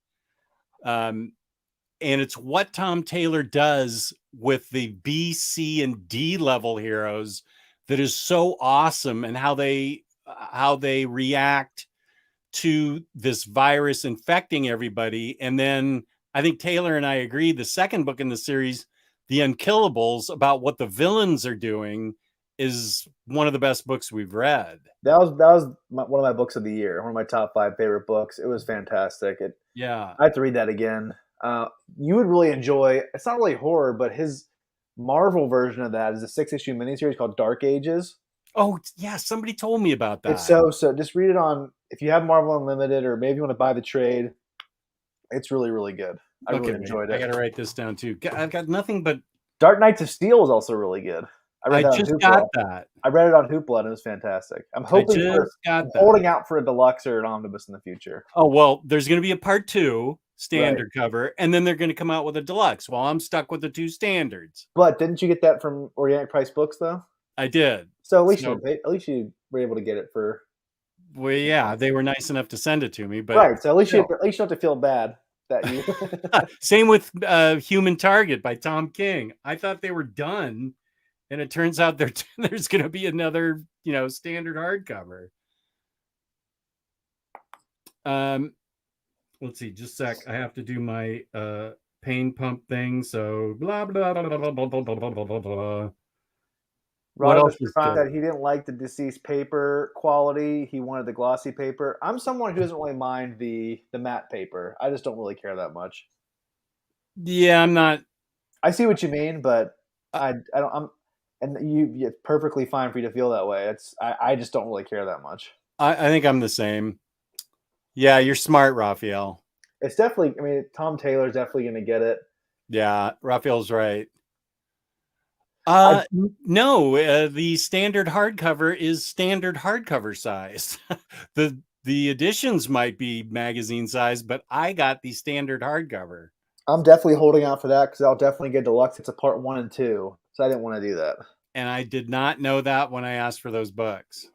And it's what Tom Taylor does with the B, C, and D level heroes that is so awesome, and how they react to this virus infecting everybody. And then I think Taylor and I agree, the second book in the series, The Unkillables, about what the villains are doing, is one of the best books we've read. That was one of my books of the year, one of my top 5 favorite books. It was fantastic. I have to read that again. You would really enjoy, it's not really horror, but his Marvel version of that is a 6-issue miniseries called Dark Ages. Oh yeah, somebody told me about that. It's so just read it on, if you have Marvel Unlimited, or maybe you want to buy the trade. It's really, really good. I really enjoyed it. I gotta write this down too. I've got nothing but Dark Knights of Steel is also really good. I just got that. I read it on Hoopla and it was fantastic. I'm holding out for a deluxe or an omnibus in the future. Oh well, there's going to be a part 2 standard cover, and then they're going to come out with a deluxe. Well, I'm stuck with the 2 standards. But didn't you get that from Organic Price Books though? I did. So at least you were able to get it for. Well, yeah, they were nice enough to send it to me, but right. So at least you don't have to feel bad that you. Same with Human Target by Tom King. I thought they were done, and it turns out there's going to be another, standard hardcover. Let's see, just a sec. I have to do my pain pump thing. So blah blah blah blah blah blah blah blah blah. What else is good? That he didn't like the DCeased paper quality. He wanted the glossy paper. I'm someone who doesn't really mind the matte paper. I just don't really care that much. Yeah, I'm not. I see what you mean, but I don't. It's perfectly fine for you to feel that way. I just don't really care that much. I think I'm the same. Yeah, you're smart, Raphael. It's definitely. I mean, Tom Taylor's definitely going to get it. Yeah, Raphael's right. No, the standard hardcover is standard hardcover size. The editions might be magazine size, but I got the standard hardcover. I'm definitely holding out for that because I'll definitely get deluxe. It's a part 1 and 2, so I didn't want to do that. and I did not know that when I asked for those books.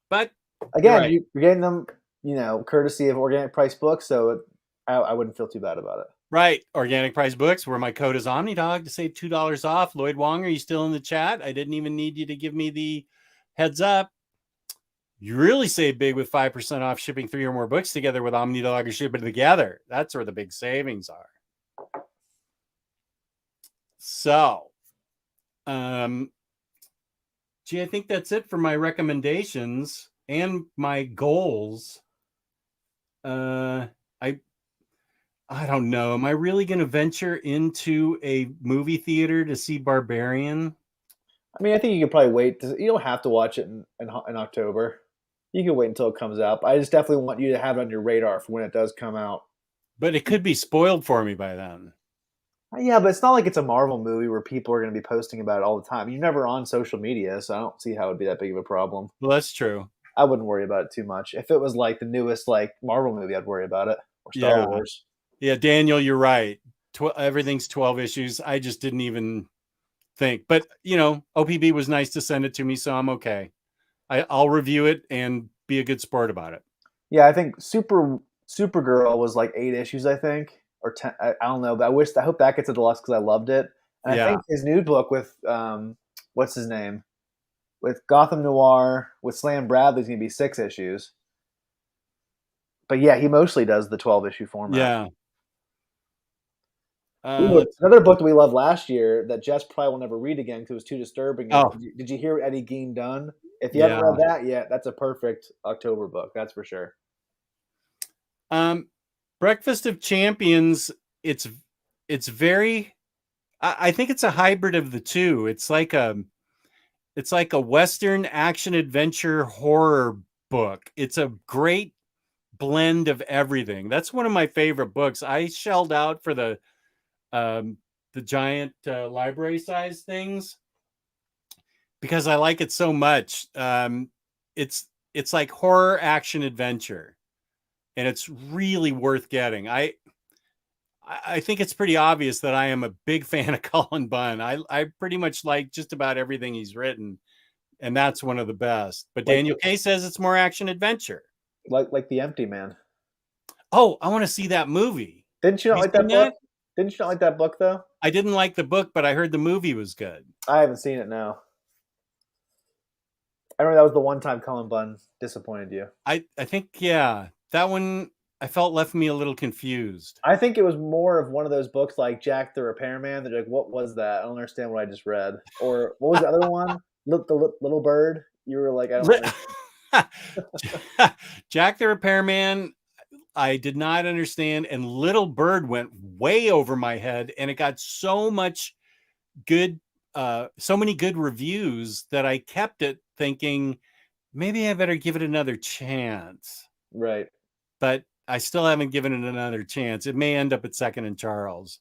But Again, right. you're getting them, courtesy of Organic Price Books, so I wouldn't feel too bad about it. Right. Organic Price Books, where my code is Omnidog to save $2 off. Lloyd Wong, are you still in the chat? I didn't even need you to give me the heads up. You really save big with 5% off shipping 3 or more books together with Omnidog or shipping together. That's where the big savings are. So, I think that's it for my recommendations and my goals. I don't know. Am I really going to venture into a movie theater to see Barbarian? I mean, I think you could probably wait. You don't have to watch it in October. You can wait until it comes out. But I just definitely want you to have it on your radar for when it does come out. But it could be spoiled for me by then. Yeah, but it's not like it's a Marvel movie where people are going to be posting about it all the time. You're never on social media, so I don't see how it would be that big of a problem. Well, that's true. I wouldn't worry about it too much. If it was like the newest Marvel movie, I'd worry about it. Or Star Wars. Yeah, Daniel, you're right. Everything's 12 issues. I just didn't even think. But, OPB was nice to send it to me, so I'm okay. I'll review it and be a good sport about it. Yeah, I think Supergirl was like 8 issues, I think. Or 10, I don't know, but I hope that gets a deluxe because I loved it. And I think his new book with what's his name? With Gotham Noir, with Slam Bradley's going to be 6 issues. But yeah, he mostly does the 12-issue format. Yeah. Another book that we loved last year that Jess probably will never read again because it was too disturbing. Oh. Did you hear Eddie Gein done? If you haven't read that yet, that's a perfect October book. That's for sure. Breakfast of Champions. It's very. I think it's a hybrid of the two. It's like a Western action adventure horror book. It's a great blend of everything. That's one of my favorite books. I shelled out for the giant library size things because I like it so much. It's like horror action adventure, and it's really worth getting. I think it's pretty obvious that I am a big fan of Cullen Bunn. I pretty much like just about everything he's written, and that's one of the best. But Daniel K says it's more action adventure. Like The Empty Man. Oh, I want to see that movie. Didn't you not like that book? Didn't you not like that book, though? I didn't like the book, but I heard the movie was good. I haven't seen it now. I remember that was the one time Cullen Bunn disappointed you. I think, yeah. That one, I felt left me a little confused. I think it was more of one of those books like Jack the Repairman. They're like, what was that? I don't understand what I just read. Or what was the other one? The Little Bird? You were like, I don't understand. Jack the Repairman, I did not understand, and Little Bird went way over my head, and it got so many good reviews that I kept it thinking maybe I better give it another chance. Right. But I still haven't given it another chance. It may end up at Second and Charles.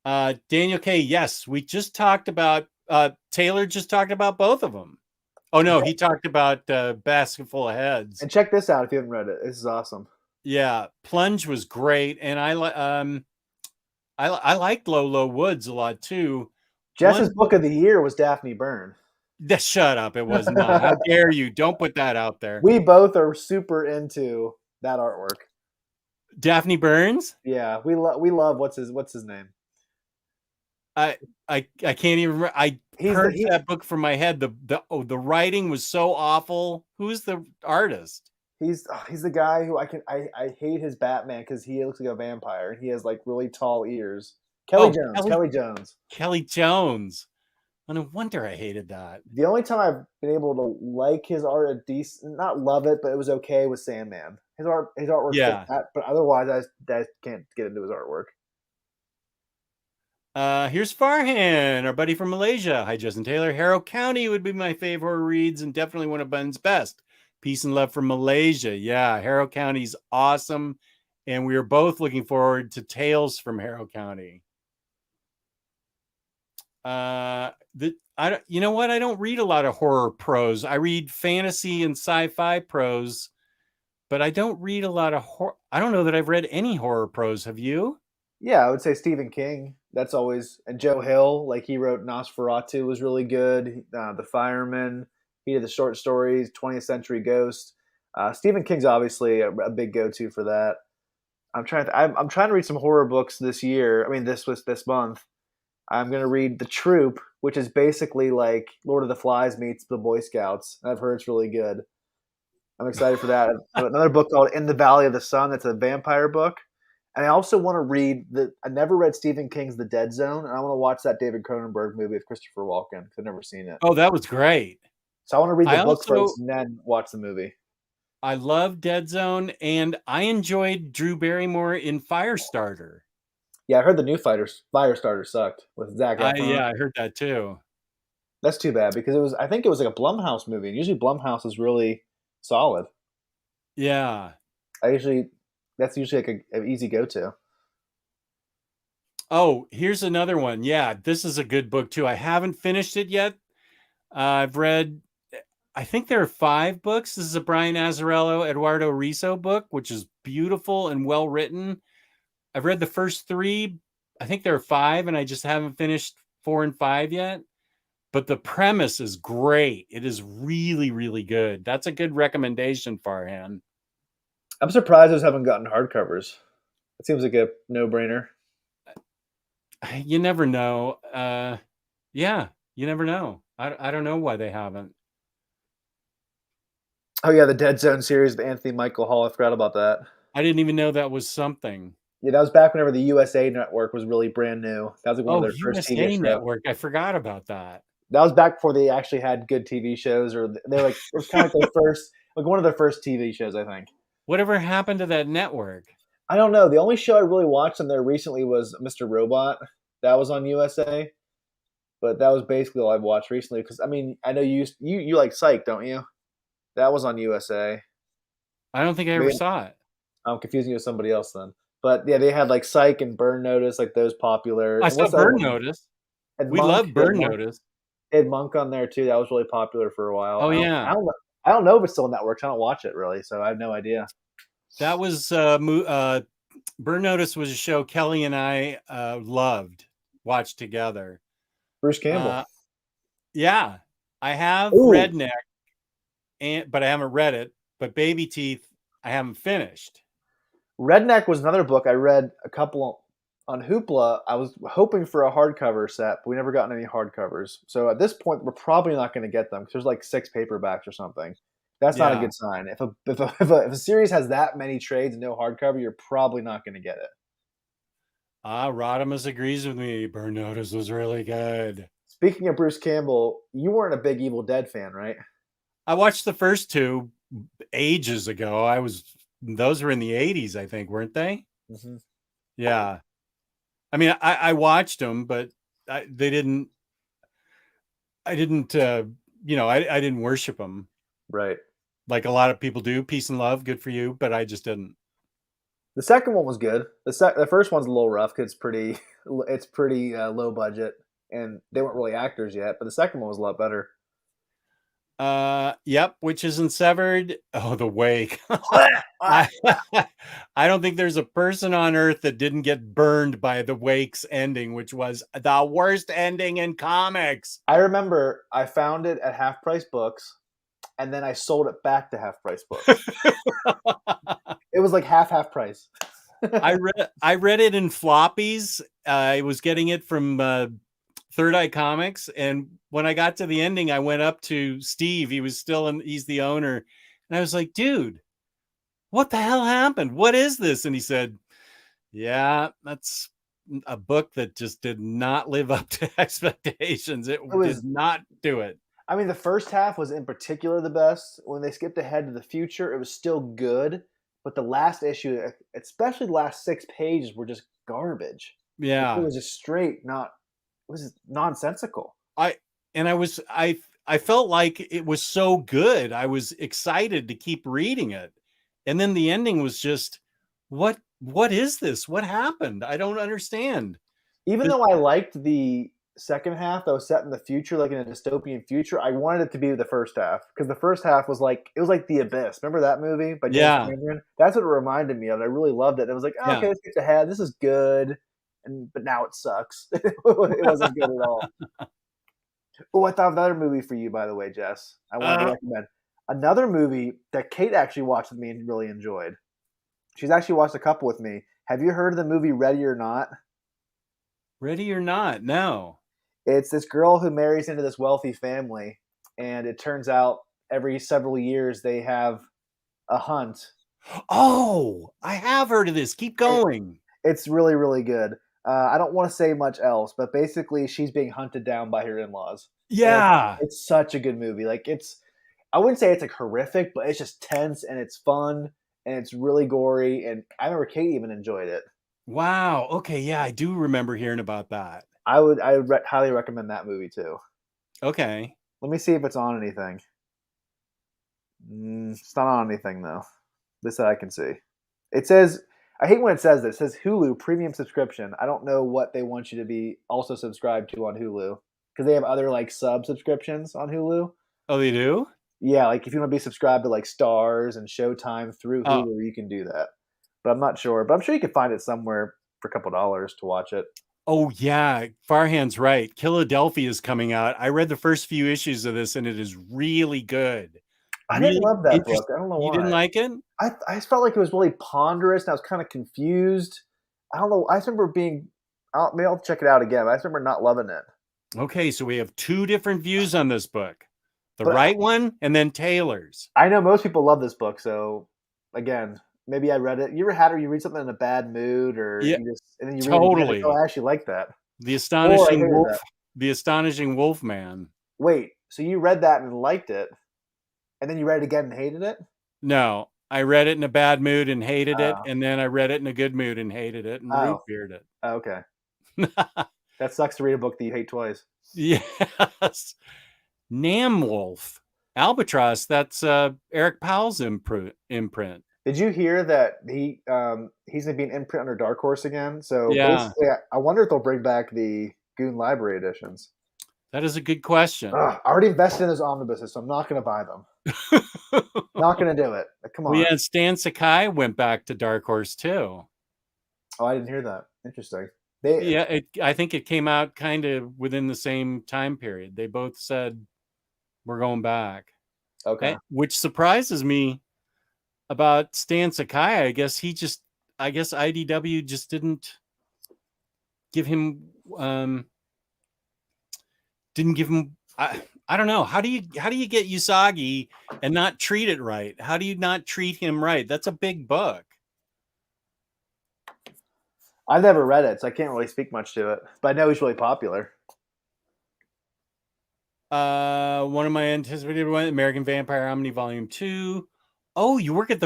Daniel K, yes, we just talked about Taylor just talked about both of them. Oh no, he talked about Basket Full of Heads. And check this out if you haven't read it. This is awesome. Yeah, Plunge was great, and I liked Low Low Woods a lot too. Jess's book of the year was Daphne Byrne. Shut up! It was not. How dare you? Don't put that out there. We both are super into that artwork. Daphne Burns. Yeah, we love what's his name. I can't even remember. I heard that book from my head. The writing was so awful. Who's the artist? He's the guy who I hate his Batman because he looks like a vampire and he has like really tall ears. Kelly Jones. Kelly Jones. No wonder I hated that. The only time I've been able to like his art a decent, not love it, but it was okay with Sandman. His artwork, yeah. But otherwise, I can't get into his artwork. Here's Farhan, our buddy from Malaysia. Hi, Justin Taylor. Harrow County would be my favorite horror reads and definitely one of Bun's best. Peace and love from Malaysia. Yeah, Harrow County's awesome, and we are both looking forward to Tales from Harrow County. You know what? I don't read a lot of horror prose. I read fantasy and sci-fi prose, but I don't read a lot of horror. I don't know that I've read any horror prose. Have you? Yeah, I would say Stephen King. That's always, and Joe Hill, like he wrote Nosferatu was really good. The Fireman, he did the short stories, 20th Century Ghost. Stephen King's obviously a big go-to for that. I'm trying to read some horror books this year. I mean, this month. I'm gonna read The Troop, which is basically like Lord of the Flies meets the Boy Scouts. I've heard it's really good. I'm excited for that. Another book called In the Valley of the Sun. That's a vampire book. And I also want to read I never read Stephen King's The Dead Zone, and I want to watch that David Cronenberg movie with Christopher Walken because I've never seen it. Oh, that was great. So I want to read I the book also first and then watch the movie. I love Dead Zone, and I enjoyed Drew Barrymore in Firestarter. Yeah, I heard the new Firestarter sucked with Zac Efron. Yeah, I heard that too. That's too bad because I think it was like a Blumhouse movie. And usually Blumhouse is really solid. Yeah. That's usually like an easy go-to. Oh, here's another one. Yeah, this is a good book too. I haven't finished it yet. I've read, I think there are 5 books. This is a Brian Azzarello, Eduardo Riso book, which is beautiful and well written. I've read the first 3. I think there are 5, and I just haven't finished 4 and 5 yet. But the premise is great. It is really, really good. That's a good recommendation, Farhan. I'm surprised those haven't gotten hardcovers. It seems like a no-brainer. You never know. Yeah, you never know. I don't know why they haven't. Oh yeah, the Dead Zone series with Anthony Michael Hall. I forgot about that. I didn't even know that was something. Yeah, that was back whenever the USA Network was really brand new. That was like one of their first USA TV Network. I forgot about that. That was back before they actually had good TV shows, or they're like it was kind of like their first, like one of their first TV shows, I think. Whatever happened to that network? I don't know. The only show I really watched on there recently was Mr. Robot. That was on USA, but that was basically all I've watched recently. Because I mean, I know you like Psych, don't you? That was on USA. I don't think I ever saw it. I'm confusing you with somebody else then. But yeah, they had like Psych and Burn Notice, like those popular. I saw Burn Notice. We love Burn Notice. Ed Monk on there too. That was really popular for a while. Oh yeah. I don't know if it's still on networks. I don't watch it really, so I have no idea. That was Burn Notice was a show Kelly and I watched together. Bruce Campbell. Yeah, I have Redneck, but I haven't read it. But Baby Teeth, I haven't finished. Redneck was another book I read a couple on Hoopla. I was hoping for a hardcover set, but we never gotten any hardcovers. So at this point, we're probably not going to get them because there's like 6 paperbacks or something. That's not a good sign. If a series has that many trades and no hardcover, you're probably not going to get it. Rodimus agrees with me. Burn Notice was really good. Speaking of Bruce Campbell, you weren't a big Evil Dead fan, right? I watched the first 2 ages ago. Those were in the 80s, I think, weren't they? Mm-hmm. Yeah. I mean, I watched them, but I didn't worship them. Right. Like a lot of people do. Peace and love, good for you, but I just didn't. The second one was good. The first one's a little rough because it's pretty low budget, and they weren't really actors yet. But the second one was a lot better. Yep, which isn't severed. Oh, The Wake. I don't think there's a person on earth that didn't get burned by The Wake's ending, which was the worst ending in comics. I remember I found it at Half Price Books, and then I sold it back to Half Price Books. It was like half price. I read it in floppies. I was getting it from Third Eye Comics, and when I got to the ending, I went up to Steve. He's the owner, and I was like, "Dude, what the hell happened? What is this?" And he said, "Yeah, that's a book that just did not live up to expectations. It did not do it." I mean, the first half was in particular the best. When they skipped ahead to the future, it was still good, but the last issue, especially the last 6 pages, were just garbage. Yeah, it was just straight it was nonsensical. I felt like it was so good. I was excited to keep reading it. And then the ending was just, what is this? What happened? I don't understand. Even though I liked the second half that was set in the future, like in a dystopian future, I wanted it to be the first half. Because the first half was like The Abyss. Remember that movie by James Cameron? That's what it reminded me of. I really loved it. It was like, okay, let's get ahead. This is good. but now it sucks. It wasn't good at all. Oh, I thought of another movie for you, by the way, Jess. I wanted to recommend another movie that Kate actually watched with me and really enjoyed. She's actually watched a couple with me. Have you heard of the movie Ready or Not? Ready or Not? No. It's this girl who marries into this wealthy family, and it turns out every several years they have a hunt. Oh, I have heard of this. Keep going. It's really, really good. I don't want to say much else, but basically she's being hunted down by her in-laws. Yeah. It's such a good movie. Like I wouldn't say it's like horrific, but it's just tense and it's fun and it's really gory. And I remember Kate even enjoyed it. Wow. Okay. Yeah, I do remember hearing about that. I would highly recommend that movie too. Okay. Let me see if it's on anything. It's not on anything though. This I can see. It says, I hate when it says this. It says Hulu premium subscription. I don't know what they want you to be also subscribed to on Hulu because they have other like sub subscriptions on Hulu. Oh, they do? Yeah, like if you want to be subscribed to like Stars and Showtime through Hulu, you can do that. But I'm not sure. But I'm sure you can find it somewhere for a couple dollars to watch it. Oh, yeah. Farhan's right. Philadelphia is coming out. I read the first few issues of this, and it is really good. I didn't love that book. I don't know why. You didn't like it? I just felt like it was really ponderous, and I was kind of confused. I don't know. I just remember maybe I'll check it out again. But I just remember not loving it. Okay, so we have two different views on this book. The right one and then Taylor's. I know most people love this book, so again, maybe I read it. You ever had or you read something in a bad mood, or yeah, you just and then you totally. read it again, I actually like that. The Astonishing Wolf, the Astonishing Wolf Man. Wait, so you read that and liked it, and then you read it again and hated it? No, I read it in a bad mood and hated it, and then I read it in a good mood and hated it and root beered it. Okay. That sucks to read a book that you hate twice. Yes. Namwolf. Albatross, that's Eric Powell's imprint. Did you hear that he's going to be an imprint under Dark Horse again? So basically, I wonder if they'll bring back the Goon Library editions. That is a good question. I already invested in those omnibuses, so I'm not going to buy them. Not going to do it. Come on. Well, yeah, Stan Sakai went back to Dark Horse too. Oh, I didn't hear that. Interesting. I think it came out kind of within the same time period. They both said, we're going back. Okay. Which surprises me about Stan Sakai. I guess IDW just didn't give him I don't know. How do you get Usagi and not treat it right? How do you not treat him right? That's a big book. I've never read it, so I can't really speak much to it. But I know he's really popular. One of my anticipated ones, American Vampire Omni Volume 2. Oh, you work at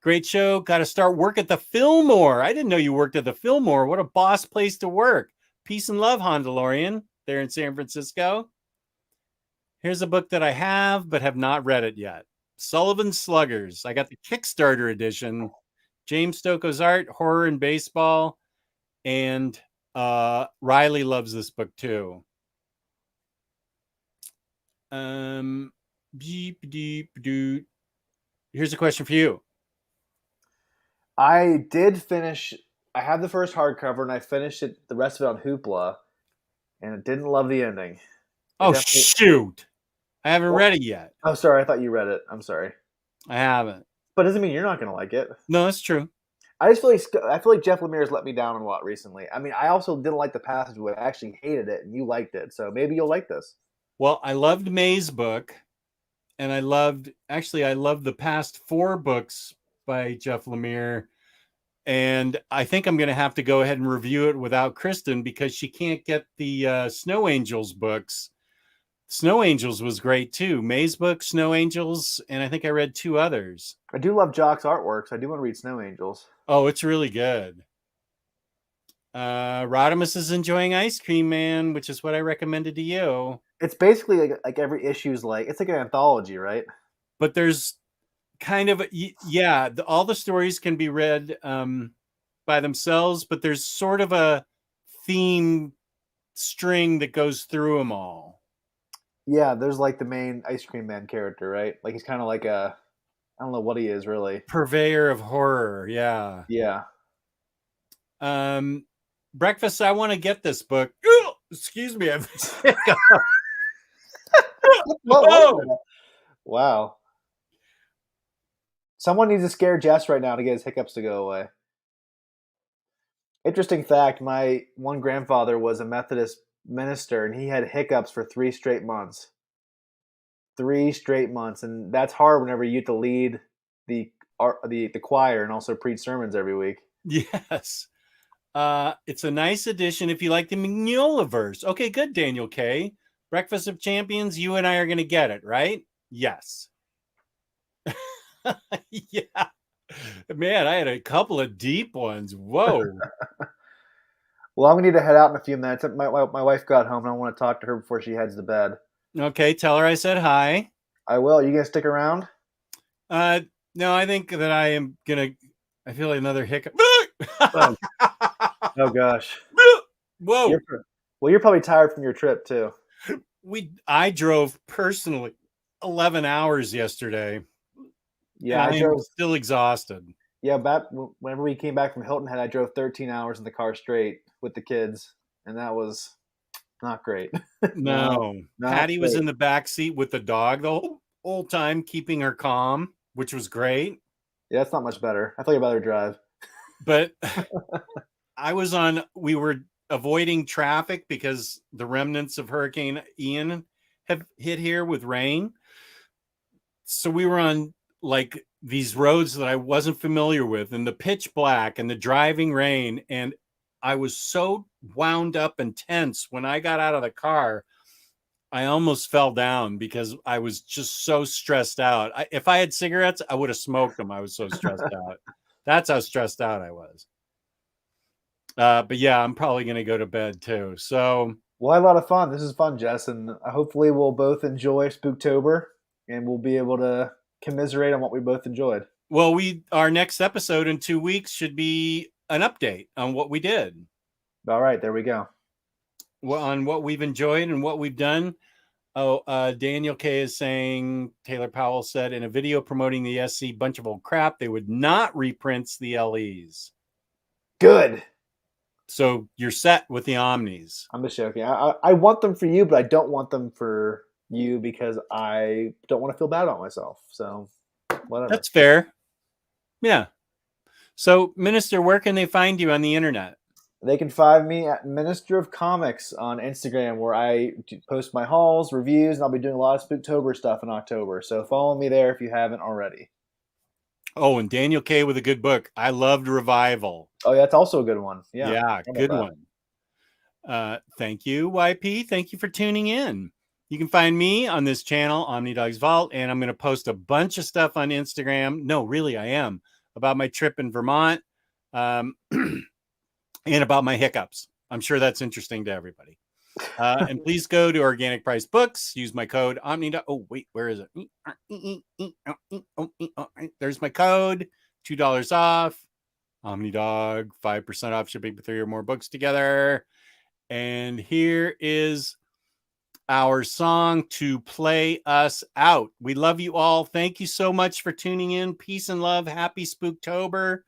great show. Got to start work at the Fillmore. I didn't know you worked at the Fillmore. What a boss place to work. Peace and love, Hondalorian, there in San Francisco. Here's a book that I have, but have not read it yet. Sullivan Sluggers. I got the Kickstarter edition. James Stokoe's art, horror and baseball. And Riley loves this book too. Here's a question for you. I did finish. I had the first hardcover and I finished it. The rest of it on Hoopla, and I didn't love the ending. Shoot! I haven't read it yet. Oh, sorry. I thought you read it. I'm sorry. I haven't. But it doesn't mean you're not going to like it. No, that's true. I feel like Jeff Lemire has let me down a lot recently. I mean, I also didn't like the passageway. I actually hated it, and you liked it. So maybe you'll like this. Well, I loved May's book, and I loved the past 4 books by Jeff Lemire. And I think I'm going to have to go ahead and review it without Kristen because she can't get the Snow Angels books. Snow Angels was great too. May's book, Snow Angels, and I think I read 2 others. I do love Jock's artwork, so I do want to read Snow Angels. Oh, it's really good. Rodimus is enjoying Ice Cream Man, which is what I recommended to you. It's basically like every issue's it's like an anthology, right? But there's kind of all the stories can be read by themselves, but there's sort of a theme string that goes through them all. Yeah, there's like the main Ice Cream Man character, right? Like he's kind of like I don't know what he is really. Purveyor of horror, yeah. Yeah. Breakfast, I want to get this book. Excuse me. Whoa. Wow. Someone needs to scare Jess right now to get his hiccups to go away. Interesting fact, my one grandfather was a Methodist minister, and he had hiccups for 3 straight months. 3 straight months, and that's hard whenever you have to lead the choir and also preach sermons every week. Yes. It's a nice addition if you like the Mignolaverse. Okay, good, Daniel K. Breakfast of Champions, you and I are going to get it, right? Yes. Yeah. Man, I had a couple of deep ones. Whoa. Well, I'm going to need to head out in a few minutes. My wife got home, and I want to talk to her before she heads to bed. Okay, tell her I said hi. I will. You going to stick around? No, I think that I am going to... I feel like another hiccup. Oh gosh. Whoa. You're probably tired from your trip, too. I drove personally 11 hours yesterday. Yeah, I am still exhausted. Yeah, whenever we came back from Hilton Head, I drove 13 hours in the car straight with the kids, and that was not great. No. Patty was in the back seat with the dog the whole time, keeping her calm, which was great. Yeah, that's not much better. I thought you'd rather drive. But we were avoiding traffic because the remnants of Hurricane Ian have hit here with rain. So we were on like these roads that I wasn't familiar with, and the pitch black and the driving rain. And I was so wound up and tense when I got out of the car. I almost fell down because I was just so stressed out. If I had cigarettes, I would have smoked them. I was so stressed out. That's how stressed out I was. But yeah, I'm probably going to go to bed too. So, well, I had a lot of fun. This is fun, Jess, and hopefully we'll both enjoy Spooktober, and we'll be able to commiserate on what we both enjoyed. Well, our next episode in 2 weeks should be an update on what we did. All right, there we go. Well, on what we've enjoyed and what we've done. Daniel K is saying, Taylor Powell said in a video promoting the SC bunch of old crap, they would not reprints the LEs. Good. So you're set with the Omnis. I'm just joking. I want them for you, but I don't want them for you because I don't want to feel bad about myself. So whatever. That's fair. Yeah. So, Minister, where can they find you on the internet? They can find me at Minister of Comics on Instagram, where I post my hauls, reviews, and I'll be doing a lot of Spooktober stuff in October. So follow me there if you haven't already. Oh, and Daniel K with a good book. I loved Revival. Oh, yeah, that's also a good one. Yeah, good one. Thank you, YP. Thank you for tuning in. You can find me on this channel, Omnidog's Vault, and I'm going to post a bunch of stuff on Instagram. No, really, I am. About my trip in Vermont. And about my hiccups. I'm sure that's interesting to everybody. And please go to Organic Price Books. Use my code Omnidog. Oh, wait, where is it? There's my code. $2 off. Omnidog, 5% off shipping for 3 or more books together. And here is our song to play us out. We love you all. Thank you so much for tuning in. Peace and love. Happy Spooktober.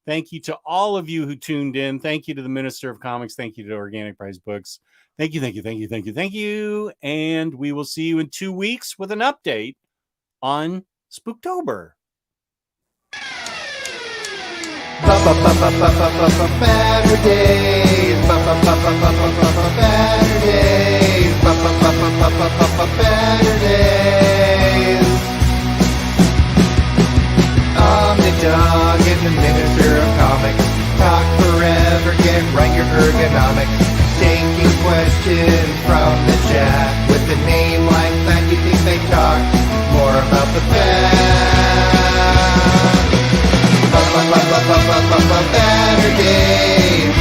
Thank you to all of you who tuned in. Thank you to the Minister of Comics. Thank you to Organic Price Books. Thank you, thank you, thank you, thank you, thank you. And we will see you in 2 weeks with an update on Spooktober. Better days. Better days. Omnidog in the Minister of Comics. Talk forever, get right your ergonomics. Taking questions from the chat. With a name like that, you think they talk more about the facts. Better days.